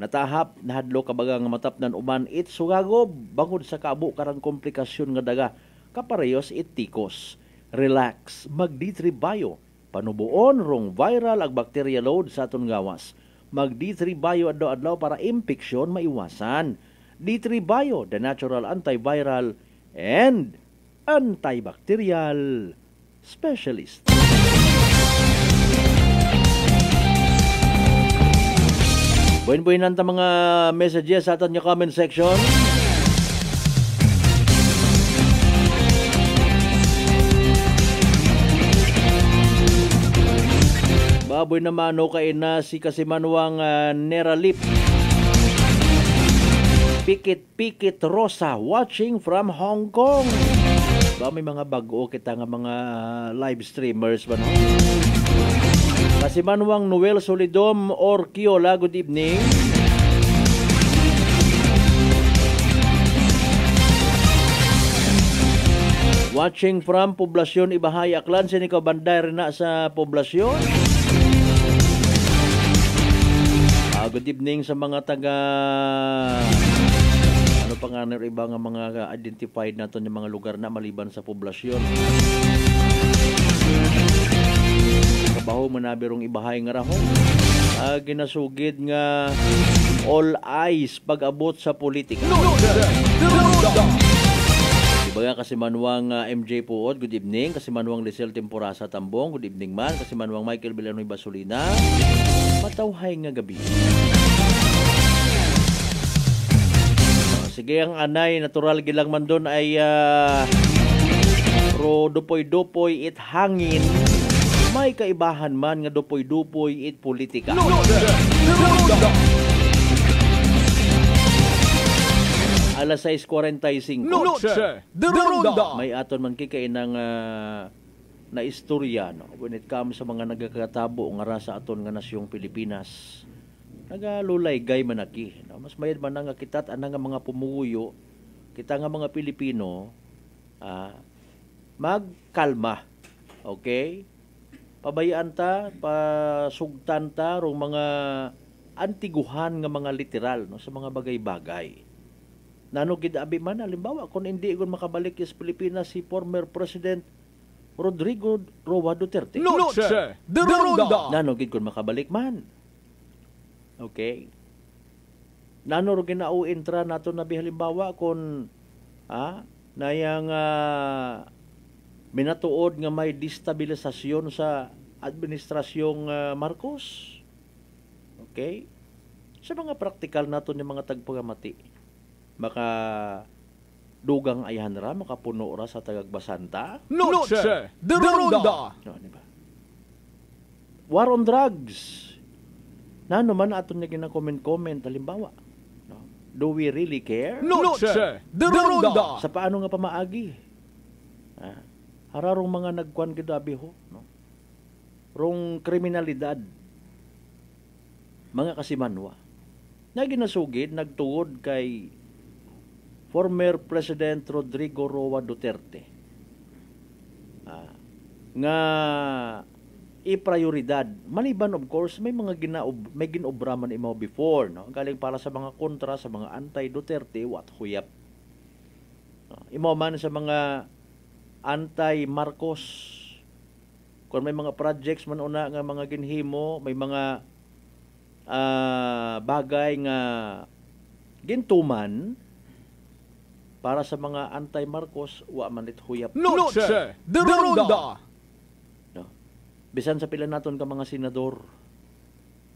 Natahap, nahadlo kabaga nga matapnan uman it sugagob, bangod sa kaabo karang komplikasyon nga daga, kaparehos it tikos. Relax, mag-D3 Bio. Panubuon rong viral ag bacteria load sa aton gawas. Mag D3 Bio adlaw-adlaw para impeksyon maiwasan. D3 Bio, the natural antiviral and antibacterial specialist. Buhin-buhinan ta mga messages sa aton yung comment section. Baboy naman kay na si Kasimanwang Neralip. Pikit Rosa watching from Hong Kong. Ba may mga bago kita nga mga live streamers ba no? Kasi Manuang Noel Solidom or Kiola, good evening. Watching from Poblasyon Ibahay Aklan, sini ka banday rin na sa Poblasyon. Good evening sa mga taga ano pa nga iba nga mga identified nato yung mga lugar na maliban sa poblasyon. Kabaho manabirong Ibahay nga rahong. Ginasugid nga all eyes pag-abot sa politika. Diba nga kasi Manuang MJ Puod, good evening. Kasi Manuang Lisel Temporasa Tambong, good evening man. Kasi Manuang Michael Villanoy Basolina, matawhay nga gabi. Sige, ang anay, natural gilang man doon ay pro dupoy-dupoy it hangin. May kaibahan man nga dupoy-dupoy it politika. Alas 6:45. May aton man kikay ng na istorya no? When it comes sa mga nagkakatabo nga rasa aton nga nasyong Pilipinas. Nagalulay gay manaki. No? Mas mayad man nga kitat anang nga mga pumuyo, kita nga mga Pilipino, magkalma. Okay? Pabayaan ta, pasugtan ta rong mga antiguhan nga mga literal no? Sa mga bagay-bagay. Nano gid abi man halimbawa kung hindi gon makabalik sa Pilipinas si former President Rodrigo Roa Duterte. Nano gid kon makabalik man. Okay? Nano ro ginauintra nato na halimbawa kung nayang minatuod nga may destabilisasyon sa administrasyong Marcos. Okay? Sa mga praktikal nato ni mga tagpagamati, maka dugang ayahan ra, makapuno ra sa tagagbasanta.
Noche de Ronda.
No, diba? War on drugs. Nano man aton nga gina-comment halimbawa. No? Do we really care?
Noche de Ronda.
Sa paano nga pamaagi? Hararong mga nagkuan gidabi ho, no? Rong kriminalidad. Mga kasimanwa. Na ginasugid nagtuod kay former President Rodrigo Roa Duterte. Nga i-prioridad. Maliban of course, may mga ginobra man imo before, no? Galing para sa mga kontra, sa mga anti-Duterte, what huyap. Imo man sa mga anti-Marcos. Kung may mga projects man una nga mga ginhimo, may mga bagay nga gintuman para sa mga anti-Marcos, wa man it huyap.
Noche de Ronda.
Bisan sa pila naton ka mga senador,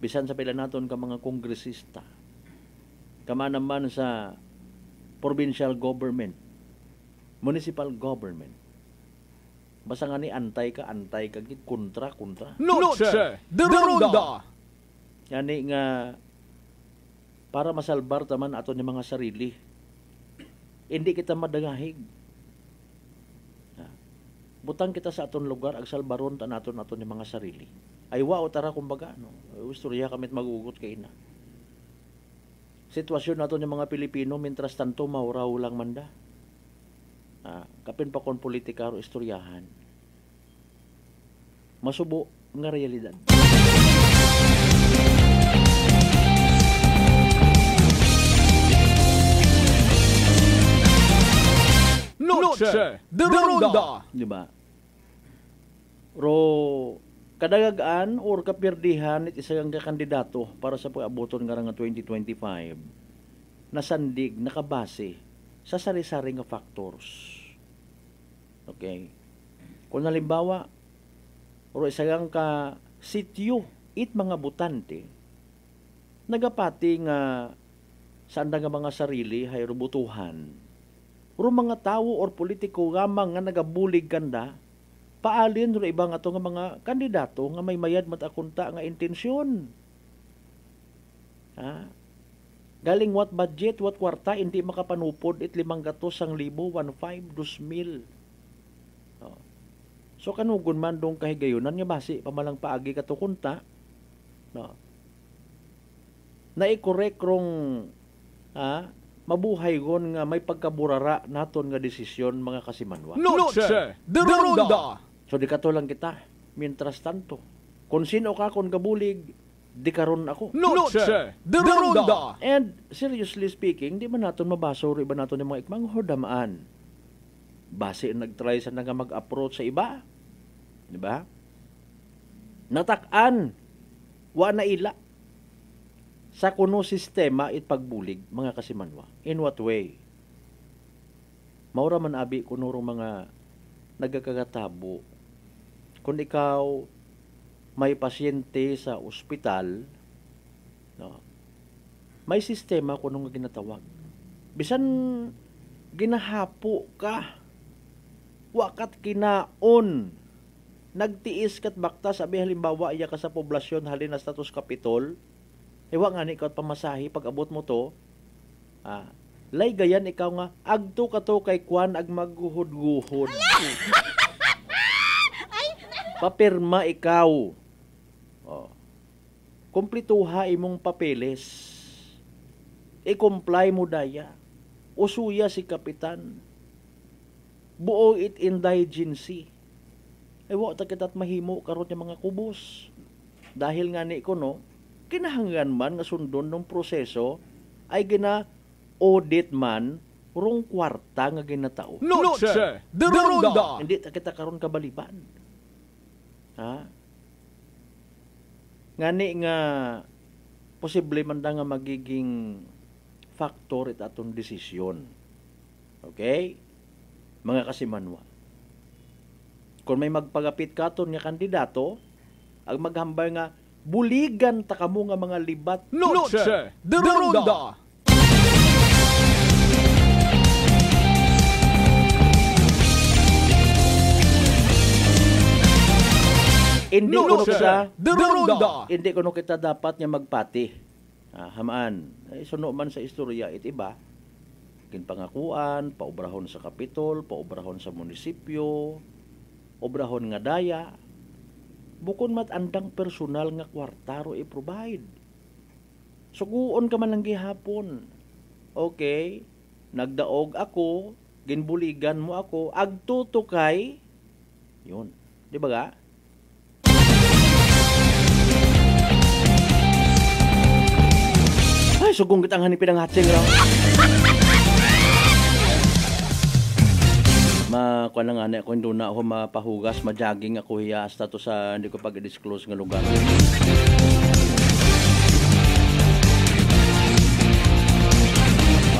bisan sa pila naton ka mga kongresista, kama naman sa provincial government, municipal government, basta nga ni antay ka, kontra.
Noche de Ronda.
Yani nga, para masalbar taman aton yung mga sarili, hindi kita madangahig. Butang kita sa aton lugar, agsalbaron ta naton yung mga sarili. Ay wow, tara kumbaga, no? Istorya kamit magugot kay na. Sitwasyon naton yung mga Pilipino, mientras tanto mauraw lang manda. Kapin pa kon politika ro istoryahan. Masubo nga realidad.
Noche de Ronda.
Diba? Ro kadagagan or kapirdihan it isa nga kandidato para sa pag-aboton nga 2025 nasandig, nakabase sa sari-sari nga factors. Okay? Kung halimbawa or isa ka sityo it mga butante nagapati nga saan nga mga sarili hay rubutuhan uro mga tao or politiko gamang nga nagabulig kanda paalin ro ibang ato nga mga kandidato nga may mayad matakunta nga intensyon. Galing what budget, what kwarta, hindi makapanupod it 500,000, 1,500, 2,000. So kanugon man dong kahigayunan nga basi pamalang paagi katukunta, no. Naikorek rong mabuhay gon nga may pagkaburara naton nga desisyon mga kasimanwa.
Noche de Ronda.
So di kato lang kita. Mientras tanto, kung sino ka kung kabulig, di karon ako.
Noche de Ronda.
And seriously speaking, di ba naton mabasor iba naton yung mga ikmang hodamaan. Base nagtry sa nga mag-approach sa iba. Di ba? Natakan, wa na ila sa kuno sistema it pagbulig mga kasimanwa. In what way? Maura man abi kuno mga nagkakagatabo. Kung ikaw may pasyente sa ospital, no, may sistema kuno nga ginatawag. Bisan ginahapo ka, wakat kinaon, nagtiis kat bakta, sabi halimbawa iya ka sa poblasyon halin na status kapitol, ewa nga ni ikaw pamasahi pag abot mo to, lay gayan ikaw nga agto ka to kay kwan ag magguhod-guhod. Papirma ikaw. Oh. Kumplituha imong papeles. I-comply mo daya. Usuya si kapitan. Buo it indigency. Ewa ta kitat mahimo karon yung mga kubos. Dahil nga ni ko no, kinahanglan man nga sundon ng proseso ay gina-audit man rong kwarta nga ginatao.
Noche de Ronda.
Hindi ta kita karon kabaliban. Ha? Ngani nga posible man da nga magiging factor it atong desisyon. Okay? Mga kasimanwa. Kung may magpagapit katon nga kandidato, ang maghambay nga buligan ta kamo nga mga libat.
Noche de Ronda.
Hindi ko kita
Ronda.
Hindi ko kita dapat nga magpati. Hamaan. Suno man sa istorya it iba. Kinpangakuan, paubrahon sa kapitol, paubrahon sa munisipyo, obrahon nga daya. Bukod mat andang personal nga kwartaro i-provide. Suguon ka man lang gihapon. Okay, nagdaog ako, ginbuligan mo ako, agtuto kay, yun. Di ba ga? Ay, sugong kitang hanipin ang hatsing raw. Kuha na nga na ako, hindi na ako mapahugas, ma-jogging ako hiya hasta to sa hindi ko pag-disclose nga lugar.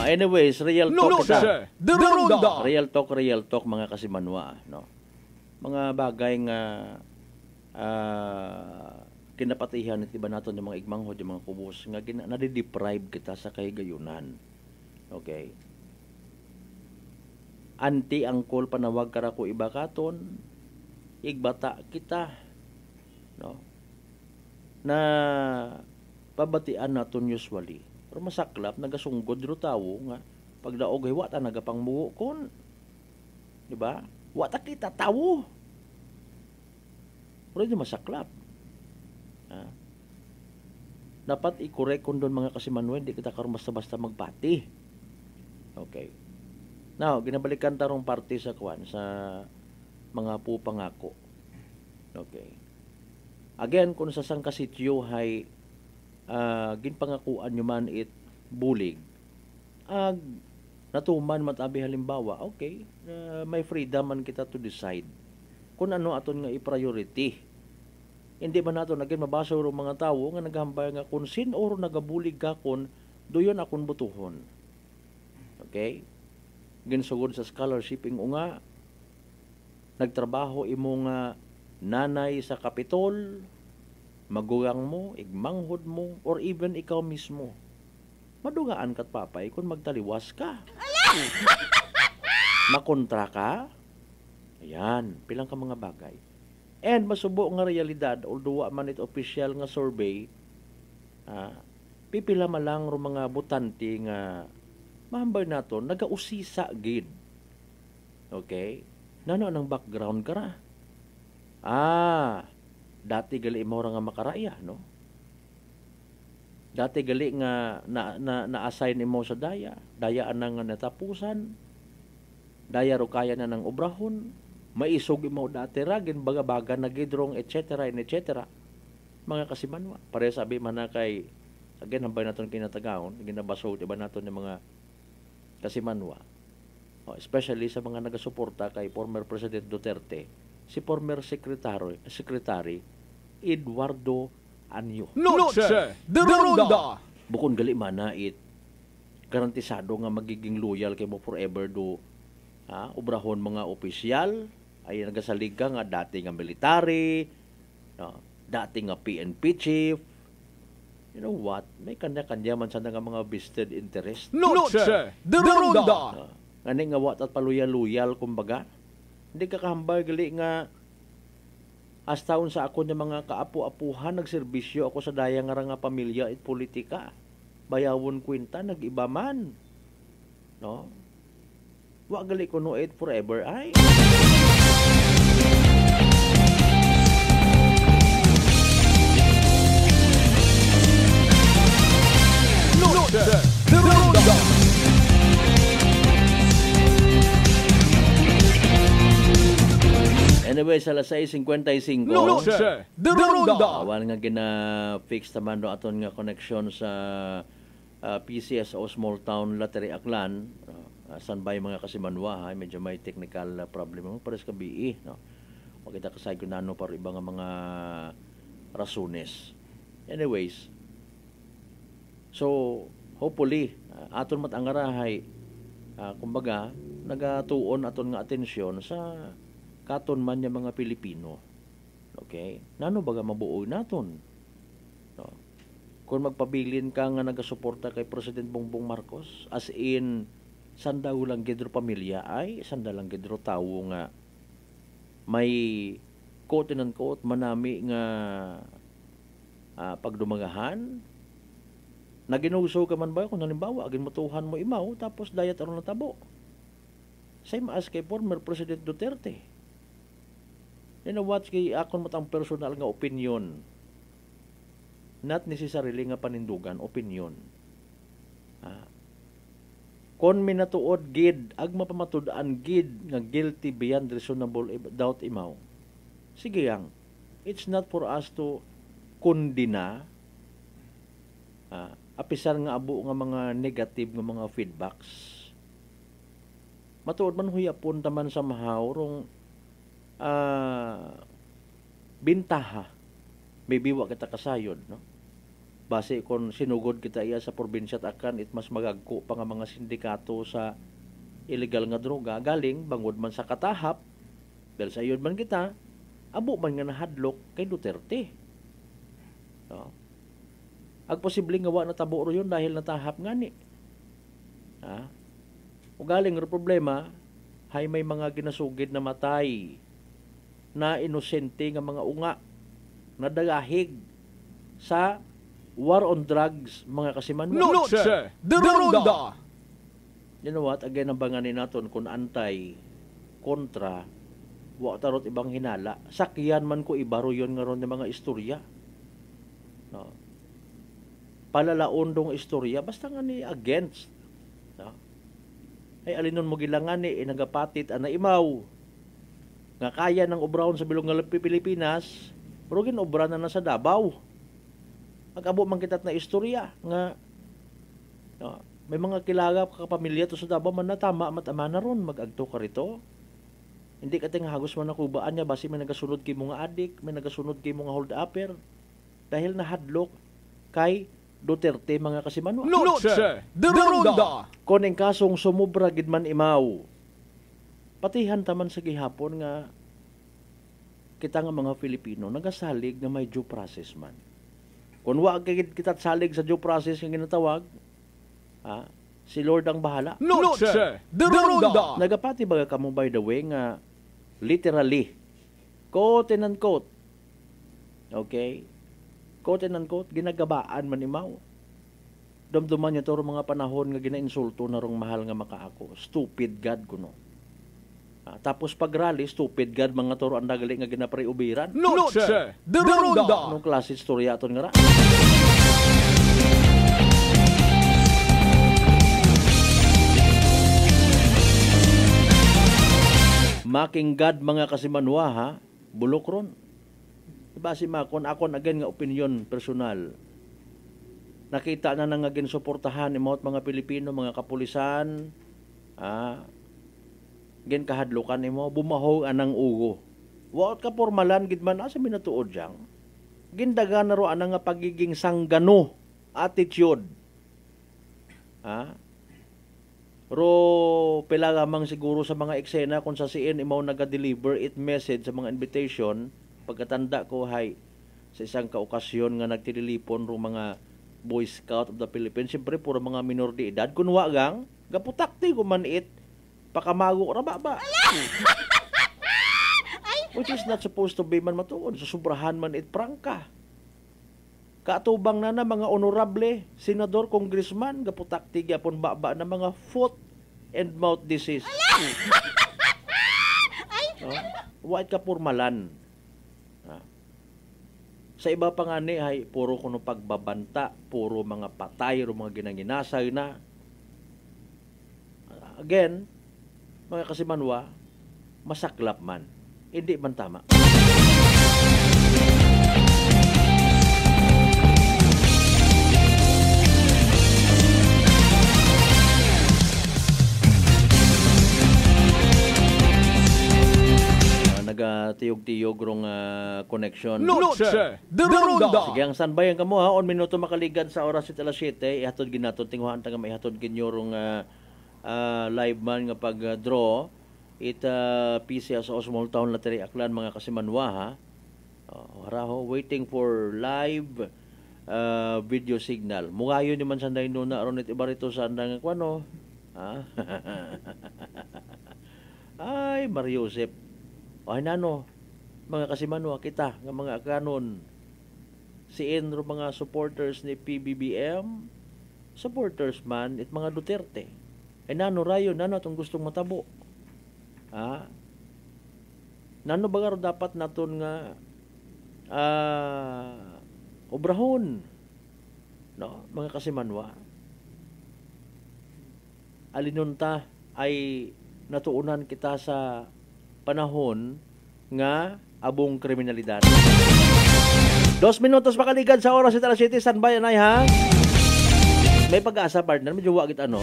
Anyways, real talk kita. Real talk mga kasimanwa. No? Mga bagay nga kinapatihan at iba natin yung mga igmanghod, yung mga kubos nga nade-deprive kita sa kahigayunan. Okay? Anti-angkol panawag kara ko iba katon, igbata kita, no? Na pabatian naton usually. Pero masaklap, nagasunggod ro tawo nga pagdaog ay wata nagapangmuo kon. Di ba? Wata kita tawo. Pero di masaklap. Dapat i-correct kon doon mga kasimanwen, di kita karon basta-basta magpati. Okay. Now, ginabalikan tarong parte sa kwan sa mga pupangako. Okay. Again, kung sa sangkasityo hay ginpangakuan nyo man it bulig, natuman matabi halimbawa, okay, may freedom man kita to decide kung ano aton nga i-priority. Hindi man nato naging mabasa ro mga tawo nga naghambay nga kung sin or nagabulig ka kon doyon akon butuhon. Okay? Ginsugod sa scholarshiping nga nagtrabaho imong nanay sa kapitol, magugang mo, igmanghod mo, or even ikaw mismo. Madugaan kat papay kung magtaliwas ka. Makontra ka. Ayan, pilang ka mga bagay. And masubo nga realidad, although man it official nga survey, pipila malang ro mga butante nga mahambay nato, nagausisa gid. Okay? Nano ang background ka ra? Dati gali mo nga makaraya, no? Dati gali nga na-assign imo sa daya. Daya anang natapusan. Daya ro kaya na ng obrahon. Maisog imo dati ra ginbaga-baga na gidrong etc. Mga kasimanwa. Pare sabi man na kay again hambay naton kinatagawon, ginabasod iba naton ng mga kasimanwa. Especially sa mga nagasuporta kay former President Duterte, si former Secretary Eduardo Anyo.
Noche de Ronda.
Bukod gali man na garantisado nga magiging loyal kay mo forever do obrahon mga opisyal ay nagasalig ka nga dati nga military, dati nga PNP chief. You know what? May kanya-kanya man sa nga mga vested interest.
Noche de Ronda.
Ngani nga wat at paluyal-luyal kumbaga. Hindi ka kahambay gali nga astaon sa ako ng mga kaapu-apuhan nagserbisyo ako sa daya nga pamilya at politika. Bayawon kwenta nag-iba man. No? Wa gali ko no it forever ay.
Noche de Ronda.
Anyway, sa alas 6:55.
Noche de Ronda.
Awal nga gina-fix naman do aton nga connection sa PCSO Small Town Lottery Aklan. Standby mga kasimanwa, medyo may technical problem mo pares ka BE, no. O kita kasay ko nano para iba nga mga rasunes. Anyways, so hopefully aton matangarahay kumbaga nagatuon aton nga atensyon sa katon man yung mga Pilipino. Okay? Nano baga mabuoy naton? No. Kung magpabilin ka nga nagasuporta kay President Bongbong Marcos, as in, sanda lang gidro pamilya ay, sanda lang gidro tawo nga may quote and unquote manami nga pagdumagahan. Naginuso ka man ba kung halimbawa, agin matuhan mo imaw, tapos dayat aron natabo. Same as kay former President Duterte. You know what, kay akon matang personal nga opinion. Not necessarily nga panindugan, opinion. Kon minatuod gid, agma pamatud-an gid nga guilty beyond reasonable doubt imaw. Sige yang, it's not for us to kundina, apisar nga abo nga mga negative nga mga feedbacks. Matuod man huyapon taman sa mahaw rong bintaha maybe wa kita kasayod, no? Base kon sinugod kita iya sa probinsya at akan it mas magagko pa nga mga sindikato sa illegal nga droga galing bangod man sa katahap dahil sa iyon man kita abo man nga nahadlok kay Duterte, no? Ag posible nga wa natabo ro yun dahil natahap ngani. O galing ro problema hay may mga ginasugid na matay na inosente nga mga unga na dagahig sa war on drugs mga kasimanwa.
Noche de Ronda.
You know what? Again, ang banganin naton kung antay, kontra, wa tarot ibang hinala. Sakyan man ko ibaro yon nga ron ng mga istorya. No? Palalaon dong istorya, basta nga ni against. No? Ay alinon mo gilangan ni nagapatit ana imaw nga kaya ng obrahon sa bilog nga Pilipinas, pero ginobra na sa Davao. Mag-abo man kitat na istorya nga may mga kilala kapamilya to sa Davao man natama matama na ron mag-agto ka rito. Hindi ka ting hagos man nakubaan niya basi may nagasunod kay mga adik, may nagasunod kay mga hold upper dahil nahadlok kay Duterte mga kasimanwa.
Noche de Ronda.
Kung ang kasong sumubra gid man imaw, patihan taman sa gihapon nga kita nga mga Filipino nagasalig nga may due process man. Kung wa kita salig sa due process nga ginatawag, si Lord ang bahala.
Noche de Ronda.
Nagapati ba ka mo by the way nga literally quote and unquote, okay, quote and unquote, ginagabaan man imaw. Damduman niya to mga panahon nga ginainsulto na rong mahal nga makaako. Stupid God kuno. Tapos pag rally, stupid gad mga toro ang dagali nga ginapre-ubiran.
Noche de Ronda.
Anong klase istorya aton nga ra? Makinggad mga kasimanwa ha, bulok ron. Diba si Makon, akon again nga opinion personal. Nakita na nga ginsuportahan ni mga Pilipino, mga kapulisan, gen kahadlukan nimo bumahog anang ugo. Wa ka formalan gid man asa minatuod jang. Gindaga na ro anang nga pagiging sanggano attitude. Ro pila lamang siguro sa mga eksena kung sa siin imaw naga-deliver it message sa mga invitation pagkatanda ko hay sa isang kaokasyon nga nagtililipon ro mga Boy Scout of the Philippines, siyempre puro mga minor de edad kunwa gang gaputakti ko man it pakamago ra ba. Which is not supposed to be man matuod. So sobrahan man it prangka. Kaatubang na mga honorable, senador, congressman, gaputakti gyapon baba na mga foot and mouth disease. White ka purmalan. Sa iba pa nga ni ay puro kuno pagbabanta, puro mga patay, mga ginanginasay na. Again, mga kasimanwa, masaklap man. Hindi man tama. Nagatiyog-tiyog rong connection.
Noche de Ronda.
Sige, ang sanbayan kamo ha. 1 minuto makaligad sa oras at alas 7. Ihatod ginatod. Tinguhaan taga may ihatod ginyo rong live man nga pag-draw. PC sa Small Town Lateri Aklan mga kasimanwa ha. Haraho, waiting for live video signal. Mugayo ni man sanday no na aron iba rito sa andang kwano. Ay, Mario Josep. Ay nano, mga kasimanwa kita, nga mga kanon, siin ro mga supporters ni PBBM, supporters man, it mga Duterte. Ay nano rayo, nano itong gustong matabo. Nano ba ro dapat naton nga obrahon, no, mga kasimanwa. Alinunta ay natuunan kita sa panahon nga abong kriminalidad. 2 minutos makaligad sa oras sa City San Bayan ay ha. May pag-asa partner, medyo wagit ano.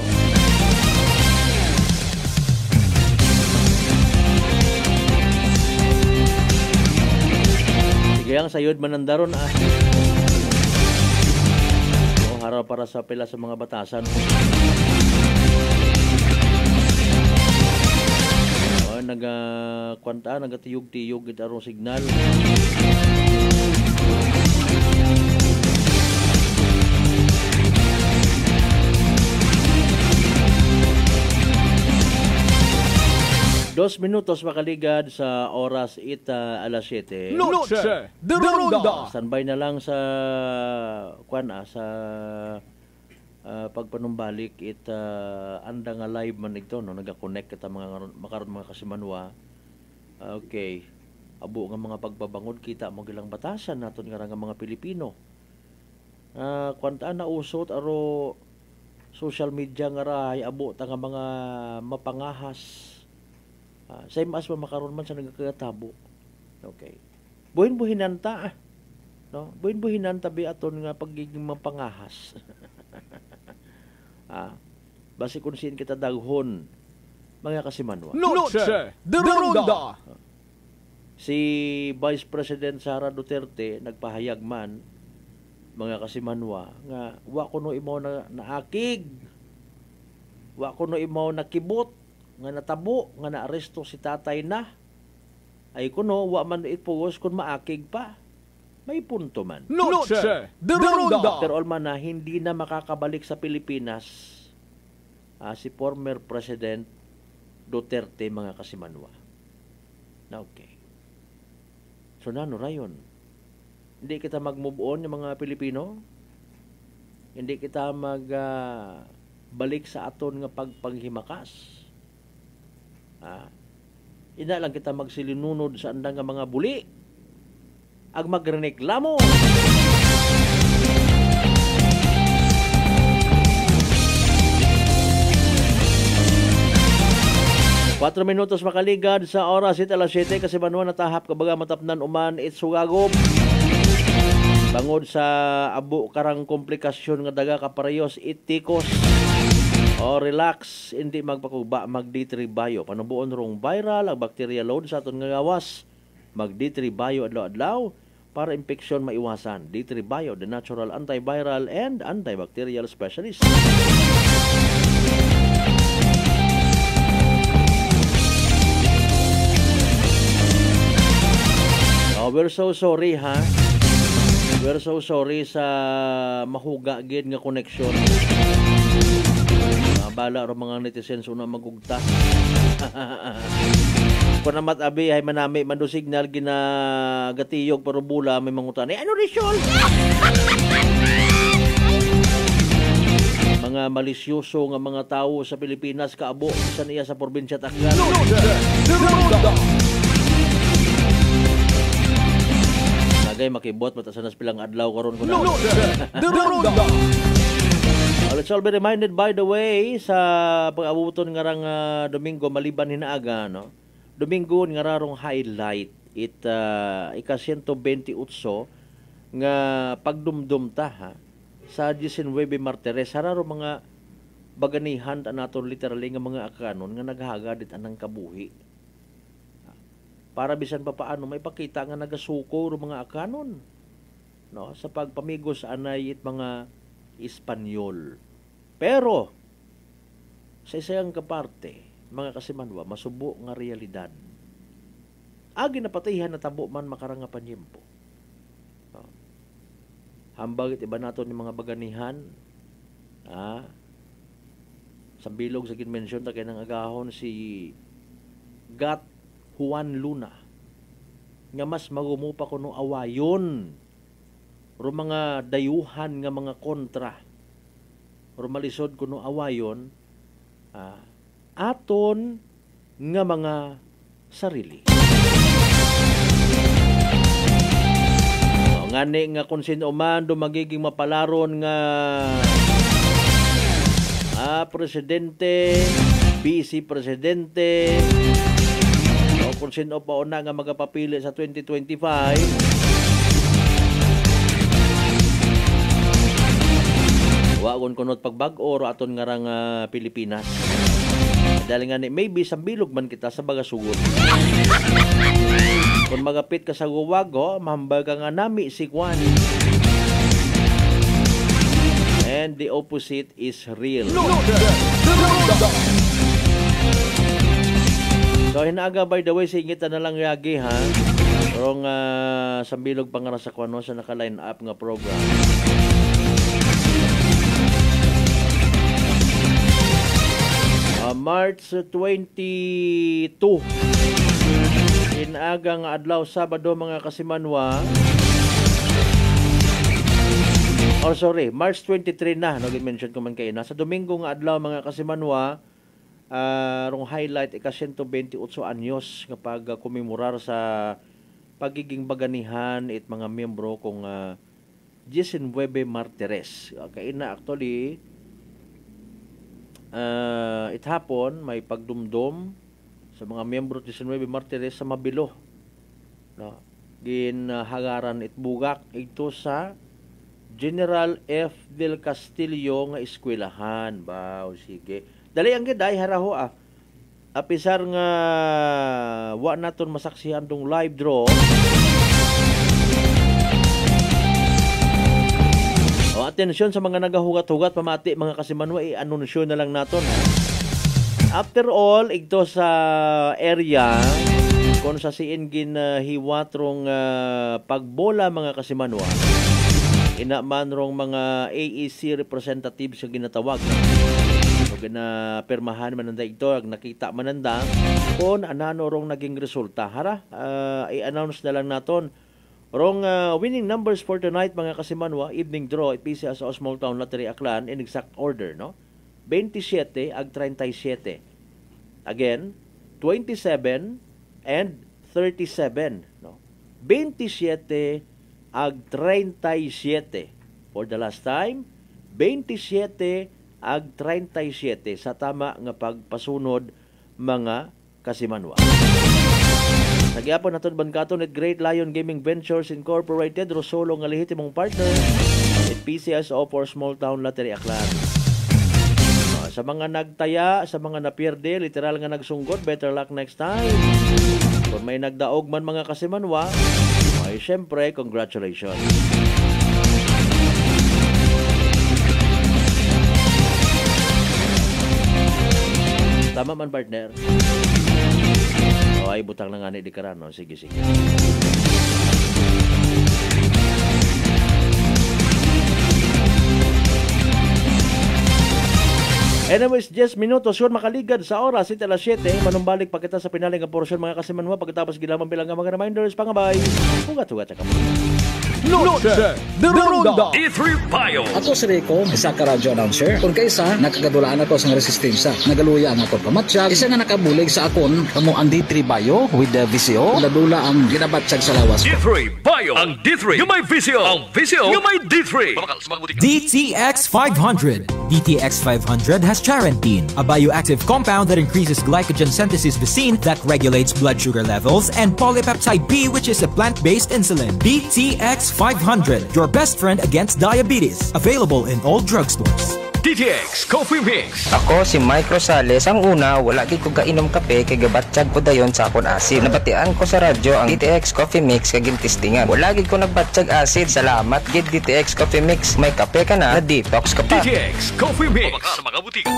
Sige ang sayod manandaron harap para sa pila sa mga batasan. Nagatiyog-tiyog gid arong signal. Dos minutos makaligad sa oras alas 7.
Noche de Ronda.
Standby na lang sa sa pagpanumbalik anda nga live man ito no naga-connect kita mga kasimanwa. Okay, abo nga mga pagbabangod kita mo gilang batasan naton nga mga Pilipino. Kwantaan na usot aro social media nga ray abo ta nga mga mapangahas. Sa mas makaron man sa nagakatabo. Okay. Buhin-buhinan ta no? Buhin-buhinan tabi aton nga pagiging mapangahas. Basi kung siin kita daghon mga kasimanwa.
Noche de Ronda.
Si Vice President Sara Duterte nagpahayag man mga kasimanwa nga wa kuno imaw na naakig, wa kuno imaw nakibot nga natabo nga naaresto si tatay na ay kuno wa man ipugos kung maakig pa. May punto man.
Noche de Ronda.
Pero alman na hindi na makakabalik sa Pilipinas si former President Duterte mga kasimanwa. Na okay. So nano rayon. Hindi kita mag-move on yung mga Pilipino. Hindi kita balik sa aton nga pagpanghimakas. ina lang kita magsilinunod sa andang nga mga buli. Ag magreklamo. 4 minutos makaligad sa oras it alas 7 kasi manuan natahap kabaga matapnan uman itsugagom. Bangod sa abo karang komplikasyon nga daga kaparehos itikos. O relax, hindi magpakuba, mag D3 Bio. Panubuon rong viral ang bacteria load sa aton nga gawas. Mag D3 Bio adlaw-adlaw para infeksyon maiwasan. D3 Bio, the natural antiviral and antibacterial specialist. Oh, we're so sorry ha. We're so sorry sa mahuga gid nga connection. Bala ro mga netizens una magugta. Kung namat abi ay manami mando signal ginagatiyog pero bula may mangutan. Ano result? Mga malisyoso nga mga tao sa Pilipinas kaabo sa niya sa probinsya Tacloban. Nagay makibot matasanas pilang adlaw karon ko na. Let's all be reminded by the way sa pag-abuton nga rang Domingo maliban hinaaga no. Domingo nga rarong highlight it ika-128 nga pagdumdum ta ha sa 19 Martires hararo mga baganihan naton literally nga mga akanon nga naghagad it anang kabuhi. Para bisan pa paano may pakita nga nagasuko ro mga akanon no sa pagpamigos anay it mga Espanyol. Pero sa isang kaparte, mga kasimanwa, masubo nga realidad. Agi napatihan na tabo man makarang nga panyempo. Hambag iba nato ni mga baganihan. Sa bilog sa kinmensyon ta kay nang agahon si Gat Juan Luna. Nga mas magumupa kuno awayon ro mga dayuhan nga mga kontra ro malisod kuno awayon aton nga mga sarili. Ngani nga kung sino man do magiging mapalaron nga presidente, vice presidente o kung sino pa una nga magapapili sa 2025 wagon kunot pagbag-o ro aton nga rang Pilipinas. Dahil nga ni maybe sa bilog man kita sa bagasugod. Kung magapit ka sa guwago, mahambaga nga nami si Juan. And the opposite is real. So hinaga by the way singita na lang yagi ha. Rong sa bilog pangara sa kuno sa naka-line up nga program. March 22 inaga nga adlaw Sabado mga kasimanwa. March 23 na no gi-mention ko man kay na sa Domingo nga adlaw mga kasimanwa rong highlight ika-128 anyos nga pagkomemorar sa pagiging baganihan it mga miyembro kung 19 Martires. Kay na actually it hapon may pagdumdum sa mga miyembro ng 19 Martires sa Mabilo. No? Ginhagaran it bugak ito sa General F. Del Castillo nga eskwelahan. Bao, sige. Dali ang giday haraho apisar nga wa naton masaksihan dong live draw. Atensyon sa mga nagahugat-hugat pamati mga kasimanwa i-anunsyo na lang naton. After all ito sa area kung sa siin ginhiwatrong pagbola mga kasimanwa ina man rong mga AEC representatives sa ginatawag. So ginapermahan man nanda ito ag nakita man nanda kung anano rong naging resulta. Hara i-announce na lang naton. Rong winning numbers for tonight mga kasimanwa, evening draw ipisa sa Small Town Lottery Aklan in exact order no. 27 ag 37. Again, 27, and 37. No? 27 ag 37. For the last time, 27 ag 37 sa tama nga pagpasunod mga kasimanwa. Nagyapon naton bangkaton at Great Lion Gaming Ventures Incorporated, Rosolo nga lehitimong partner at PCSO for Small Town Lottery Aklan. Sa mga nagtaya, sa mga napierde, literal nga nagsunggot, better luck next time. Kung may nagdaog man mga kasimanwa, ay syempre, congratulations. Tama man, partner. O ay butang na nga ni di karano. Sige. Anyways, 10 minutos yun makaligad sa oras. Ito alas 7. Manumbalik pa kita sa pinaling ang porsyon mga kasimanwa. Pagkatapos gilamang bilang ang mga reminders. Pangabay. Ugat-ugat sa kamay.
Noche de Ronda D3 Bio.
Ako si Rico, isa ka radyo announcer. Kung kaysa, nakagadulaan ako sa resistensya. Nagaluya ang ako pamatsyag. Isa nga nakabulig sa akon, kamo ang D3 Bio with the VCO. Ladula ang ginabatsyag sa lawas.
D3 Bio. Ang D3 yung may VCO. Ang VCO yung may D3.
DTX 500. DTX 500 has charantin, a bioactive compound that increases glycogen synthesis vacine that regulates blood sugar levels, and polypeptide B, which is a plant-based insulin. DTX 500, your best friend against diabetes. Available in all drugstores.
DTX Coffee Mix.
Ako si Mike Rosales. Ang una, wala gid ko kainom kape kay gabatsyag ko dayon sa akon acid. Nabatian ko sa radyo ang DTX Coffee Mix kay gintistingan. Wala gid ko nagbatsyag acid. Salamat gid DTX Coffee Mix. May kape ka na detox ka pa.
DTX Coffee Mix sa mga butika.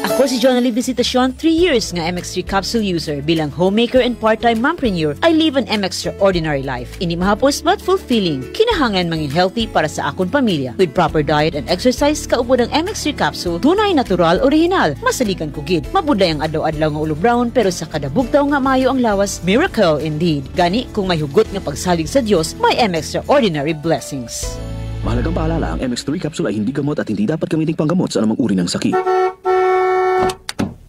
Ako si Jonali Visitacion, 3 years nga MX3 capsule user. Bilang homemaker and part-time mompreneur, I live an extraordinary life. Hindi mahapos but fulfilling. Kinahangan mangin healthy para sa akong pamilya. With proper diet and exercise, kaupod ang MX3 capsule, tunay, natural, original. Masaligan ko gid. Mabuday ang adlaw-adlaw nga ulo brown, pero sa kada bugtaw nga mayo ang lawas, miracle indeed. Gani, kung may hugot nga pagsalig sa Dios, may extraordinary blessings.
Mahalagang paalala, ang MX3 capsule ay hindi gamot at hindi dapat gamiting panggamot sa anumang uri ng sakit.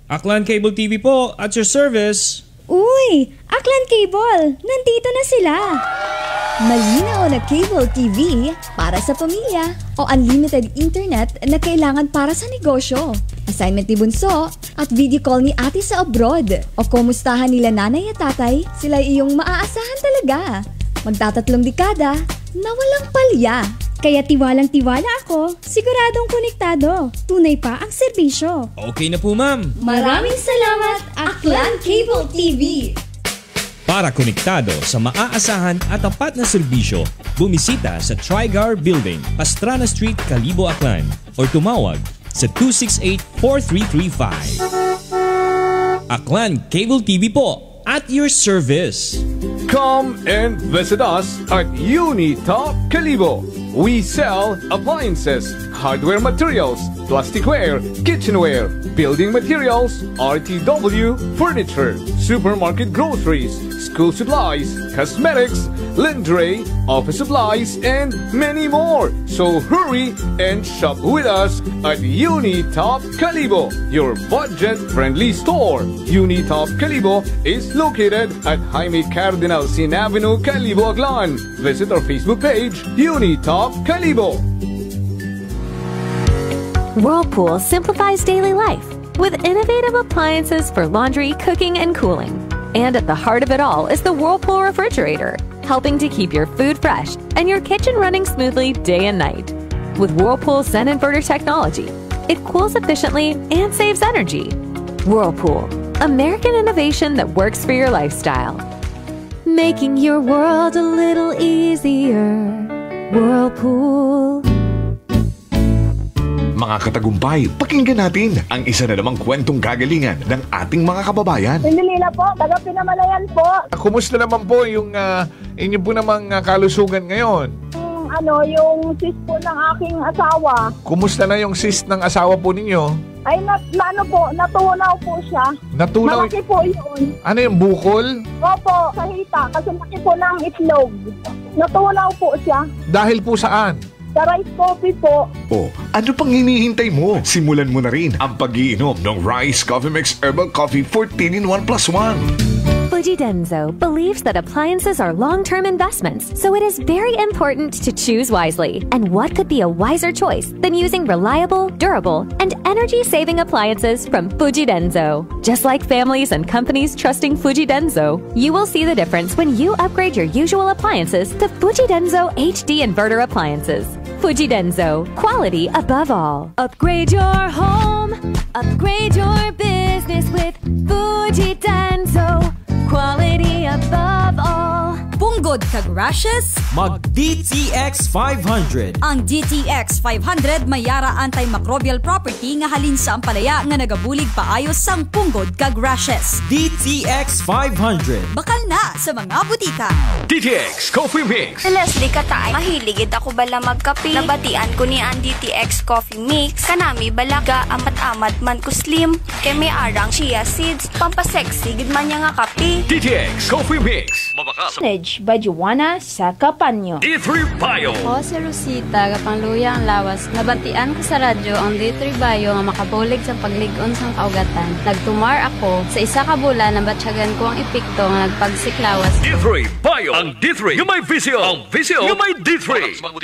Aklan Cable TV po, at your service.
Uy! Aklan Cable! Nandito na sila! Malinaw na cable TV para sa pamilya o unlimited internet na kailangan para sa negosyo. Assignment ni Bunso at video call ni ate sa abroad. O kumustahan nila nanay at tatay, sila iyong maaasahan talaga. Magtatatlong dekada na walang palya. Kaya tiwalang-tiwala ako, siguradong konektado. Tunay pa ang serbisyo.
Okay na po, ma'am.
Maraming salamat, Aklan Cable TV.
Para konektado sa maaasahan at tapat na serbisyo, bumisita sa Trigar Building, Pastrana Street, Kalibo, Aklan, or tumawag sa 268-4335. Aklan Cable TV po, at your service.
Come and visit us at Unitop Kalibo. We sell appliances, hardware materials, plasticware, kitchenware, building materials, RTW, furniture, supermarket groceries, school supplies, cosmetics, lingerie, office supplies, and many more. So hurry and shop with us at Unitop Kalibo, your budget-friendly store. Unitop Kalibo is located at Jaime Cardinal Sin Avenue, Kalibo, Aklan. Visit our Facebook page, Unitop Kalibo.
Whirlpool simplifies daily life with innovative appliances for laundry, cooking, and cooling. And at the heart of it all is the Whirlpool refrigerator, helping to keep your food fresh and your kitchen running smoothly day and night. With Whirlpool Sun Inverter technology, it cools efficiently and saves energy. Whirlpool, American innovation that works for your lifestyle. Making your world a little easier. Whirlpool.
Mga katagumpay, pakinggan natin ang isa na namang kwentong gagalingan ng ating mga kababayan.
Pindilila po, taga Pinamalayan po.
Kumusta naman po yung inyo po namang kalusugan ngayon?
Yung cyst po ng aking asawa.
Kumusta na yung cyst ng asawa po ninyo?
Ay, natunaw po siya.
Natunaw?
Malaki po yun.
Ano yung bukol?
Opo, sa hita, kasi laki po ng itlog. Natunaw po siya.
Dahil po saan?
Sa rice coffee po.
Oh, ano pang hinihintay mo? Simulan mo na rin ang pag-iinom ng Rice Coffee Mix Herbal Coffee 14 in 1+1.
Fuji Denso believes that appliances are long-term investments, so it is very important to choose wisely. And what could be a wiser choice than using reliable, durable, and energy-saving appliances from Fuji Denso? Just like families and companies trusting Fuji Denso, you will see the difference when you upgrade your usual appliances to Fuji Denso HD inverter appliances. Fuji Denso, quality above all. Upgrade your home, upgrade your business with Fuji Denso, quality above all.
Punggod kag rashes?
Mag DTX 500.
Ang DTX 500 may yara antimicrobial property nga halin sa ampalaya nga nagabulig paayos sang punggod kag rashes.
DTX 500.
Bakal na sa mga butika.
DTX Coffee Mix.
Si Leslie Katay, mahiligid ako bala magkape. Nabatian ko ni ang DTX Coffee Mix. Kanami balaga amat-amat man ko slim. Kay may arang chia seeds. Pampasexy gid man niya nga kape.
DTX Coffee Mix. Mabaka sa
Bajuana sa Kapanyo.
D3 Bio.
Ako si Rosita, kapangluya ang lawas. Nabatian ko sa radyo ang D3 Bio nga makabulig sa pagligon sang kaugatan. Nagtumar ako sa isa ka bulan na batsyagan ko ang epekto nga nagpagsiklawas.
D3 Bio. Ang D3 yung may visio. Ang visio yung may D3.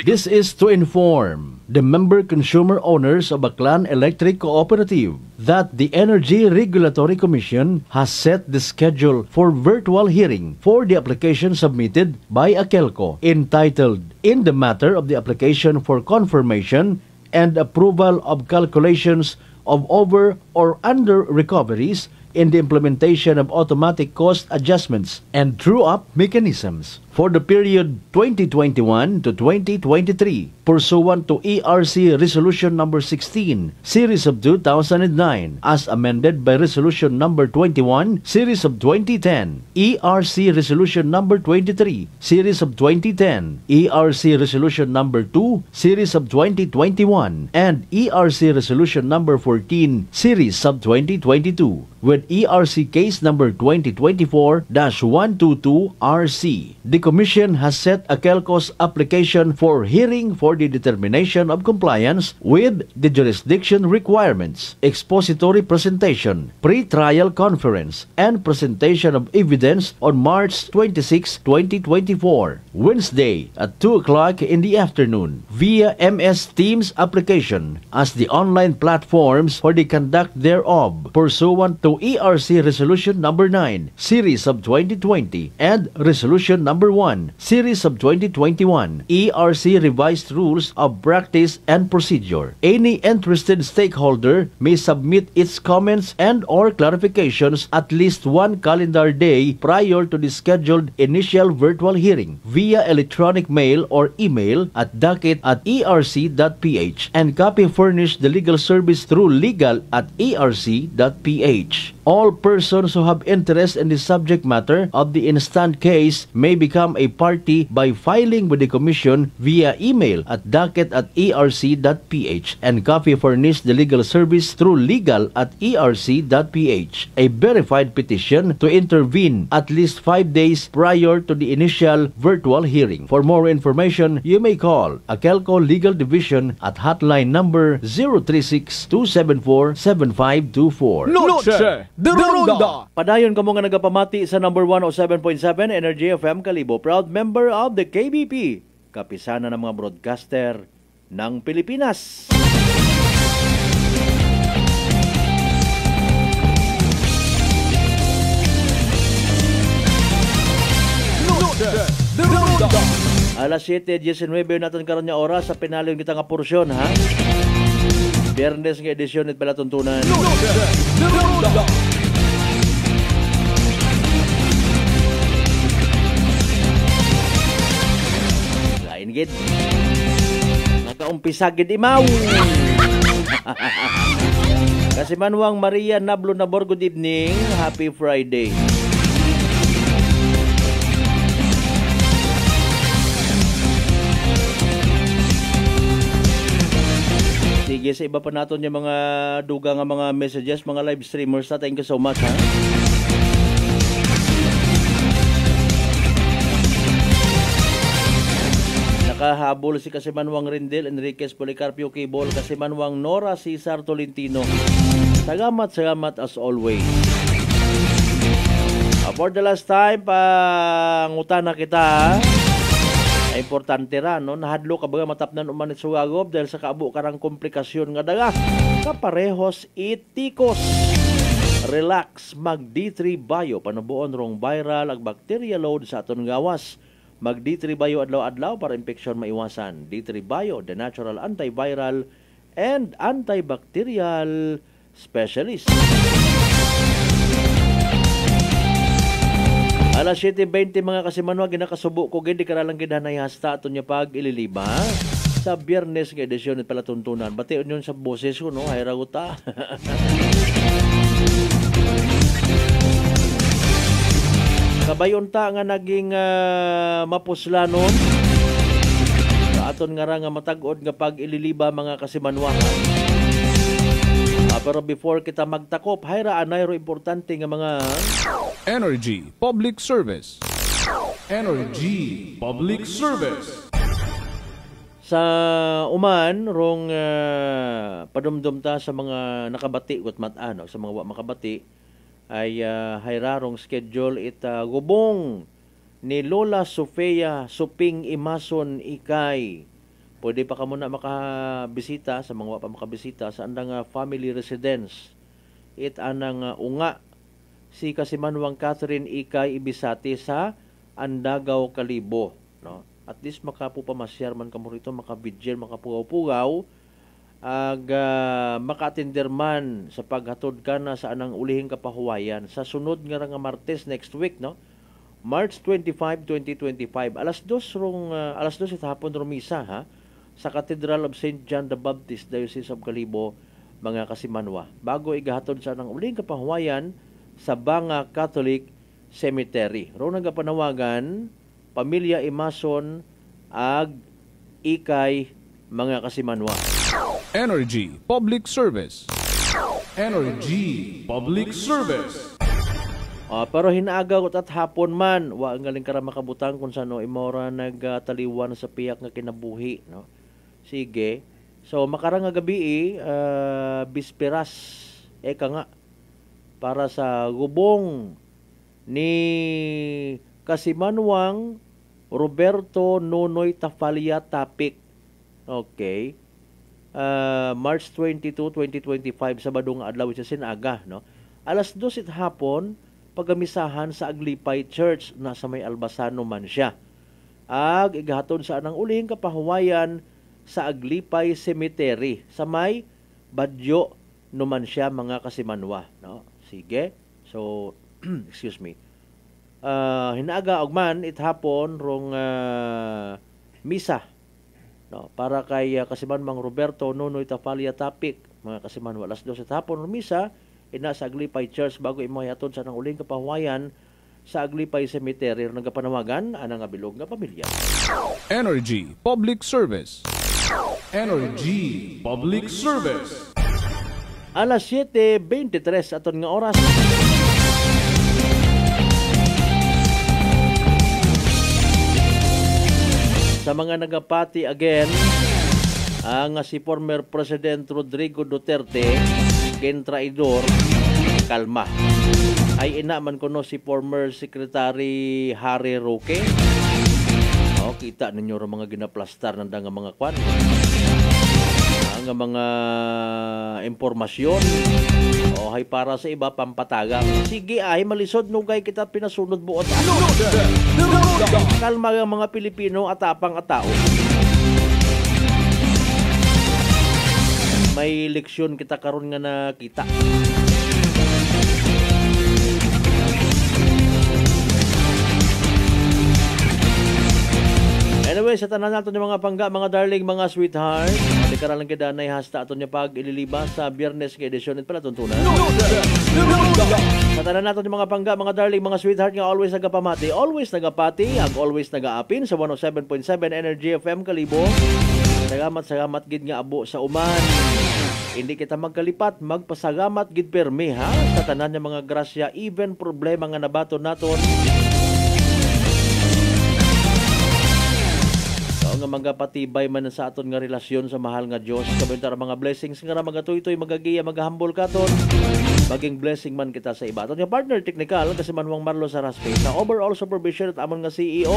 This is to inform the member consumer owners of Baclan Electric Cooperative that the Energy Regulatory Commission has set the schedule for virtual hearing for the application submitted by Akelco entitled In the Matter of the Application for Confirmation and Approval of Calculations of Over or Under Recoveries in the Implementation of Automatic Cost Adjustments and True-Up Mechanisms for the period 2021 to 2023 pursuant to ERC Resolution Number 16, Series of 2009 as amended by Resolution Number 21, Series of 2010, ERC Resolution Number 23, Series of 2010, ERC Resolution Number 2, Series of 2021, and ERC Resolution Number 14, Series of 2022, with ERC Case Number 2024-122RC. The Commission has set Akelco's application for hearing for the determination of compliance with the jurisdiction requirements, expository presentation, pre-trial conference, and presentation of evidence on March 26, 2024, Wednesday at 2 o'clock in the afternoon via MS Teams application as the online platforms for the conduct thereof pursuant to ERC Resolution Number 9, Series of 2020, and Resolution Number 1, Series of 2021, ERC Revised Rules of Practice and Procedure. Any interested stakeholder may submit its comments and or clarifications at least one calendar day prior to the scheduled initial virtual hearing via electronic mail or email at docket@erc.ph and copy furnish the legal service through legal@erc.ph. All persons who have interest in the subject matter of the instant case may become a party by filing with the Commission via email at docket@erc.ph and copy furnish the legal service through legal@erc.ph. A verified petition to intervene at least 5 days prior to the initial virtual hearing. For more information, you may call Akelco Legal Division at hotline number 036-274-7524.
Noche de Ronda.
Padayon kamo nga nagapamati sa number 107.7 Energy FM Kalibo, proud member of the KBP, kapisana ng mga broadcaster ng Pilipinas.
Noche de Ronda.
Alas 7:19 natin karon nga oras sa pinalion kita nga porsyon, ha? Biyernes nga edisyon at palatuntunan.
Noche de Ronda.
Lain gid. Nakaumpisa gid imaw. Kasi Manuang Maria Nablo Nabor, good evening. Happy Friday. Sige, sa iba pa natin yung mga duga nga mga messages, mga live streamers na. Thank you so much, ha? Nakahabol si Kasimanwang Rindel Enriquez Policarpio Kibol, Kasimanwang Nora Cesar Tolentino. Salamat as always. For the last time, pangutan na kita. Importante ra, no? Nahadlo ka ba matapnan umanit sugagob dahil sa kaabo karang komplikasyon nga daga. Kaparehos itikos. Relax, mag D3 Bio. Panubuon rong viral ag bacteria load sa aton gawas. Mag D3 Bio adlaw-adlaw para infeksyon maiwasan. D3 Bio, the natural antiviral and antibacterial specialist. Alas 7:20 mga kasimanwa, ginakasubo ko gindi karalang gidanay hasta aton niya pag ililiba sa Biyernes nga edisyon at palatuntunan. Bation yun sa boses ko, no? Ay raguta. Kabayon ta nga naging mapuslanon sa aton nga ra nga matag-od nga pag ililiba mga kasimanwa. Pero before kita magtakop, hayra anay ro importante nga mga
Energy Public Service. Energy Public Service.
Sa uman rong padumdum ta sa mga nakabati ket mat-ano sa mga wa makabati ay hayrarong schedule gubong ni Lola Sofia Suping Imason Ikay. Pwede pa ka muna makabisita sa mga wa pa makabisita sa andang family residence. Anang unga si Kasimanwang Catherine Ikay Ibisati sa Andagaw, Kalibo, no? At least makapupamasyar man kamo rito, makabidjel, makapugaw-pugaw, ag maka-attender man sa paghatod ka na sa anang ulihing kapahuwayan sa sunod nga Martes next week, no? March 25, 2025. Alas 2 sa hapon rumisa, ha? Sa Cathedral of St. John the Baptist, Diocese of Kalibo, mga kasimanwa. Bago igahatod sa anang ulihing kapahuwayan sa Banga Catholic Cemetery. Ro nagapanawagan Pamilya Imason ag Ikay, mga kasimanwa.
Energy Public Service. Energy Public Service.
Pero hinaagaw at hapon man, wa ang galing kara makabutang kung sano imora nagtaliwan sa piyak nga kinabuhi, no? Sige. So makarang nga gabi bisperas eka nga para sa gubong ni Kasimanwang Roberto Nonoy Tafalia Tapik. Okay. March 22, 2025 Sabado nga adlaw sa sinaga, no? Alas 2 hapon pagamisahan sa Aglipay Church na sa may Albasano man siya. Ag igahaton sa anang ulihing kapahuwayan sa Aglipay Cemetery sa may Badyo numan siya, mga kasimanwa, no? Sige. So excuse me. Hinaaga og man hapon rong misa, no, para kay Kasimanwang Roberto Nonoy Tafalia Tapik, mga kasimanwa. Alas 2 hapon rong misa ina sa Aglipay Church bago imahatod sa nang uling kapahuwayan sa Aglipay Cemetery. Nagapanawagan anang abilog nga pamilya.
Energy Public Service. Energy Public Service.
Alas 7:23 aton nga oras. Sa mga nagapati again, ang si former President Rodrigo Duterte, ken traidor, kalma. Ay inaman ko no si former Secretary Harry Roque. Kita ninyo ro mga ginaplastar ng mga kwan. Ang mga impormasyon hay para sa iba pampatagang. Sige ay malisod nugay kita pinasunod buot. Kalma ang mga Pilipino at apang at tao. May leksyon kita karon nga nakita. Anyway, sa tanan nato ni mga pangga, mga darling, mga sweetheart, di karalang kidanay hasta ato niya pag ililiba sa Biyernes nga edisyon at palatuntunan. Sa tanan nato ni mga pangga, mga darling, mga sweetheart nga always nagapamati, ag always nagaapin sa 107.7 Energy FM Kalibo. Salamat gid nga abo sa uman. Hindi kita magkalipat, magpasagamat gid permi, ha? Sa tanan niya mga grasya, even problema nga nabaton naton. Nga magapatibay man sa aton nga relasyon sa mahal nga Dios. Kabintar mga blessings nga magatutoy magagiya magahambol katon. Maging blessing man kita sa iba. At yung partner technical, kasi Manuang Marlo Saraspe, sa overall supervision at amon nga CEO,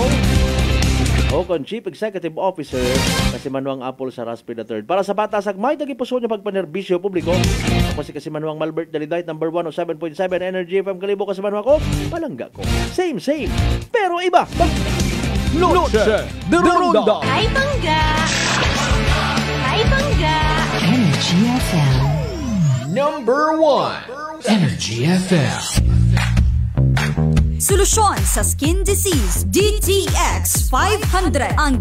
o kon Chief Executive Officer, kasi Manuang Apple Saraspe III. Para sa batasag, may tagipuso niya pagpanerbisyo publiko. Ako si Manuang Malbert Dalidite, number 1 o 7.7 Energy FM Kalibo, kasi Manuang ko, palangga ko. Same, pero iba.
Noche de Ronda.
Hi, Bangga! Hi, Bangga!
Energy FM.
Number 1, Energy FM.
Solusyon sa skin disease, DTX 500. Ang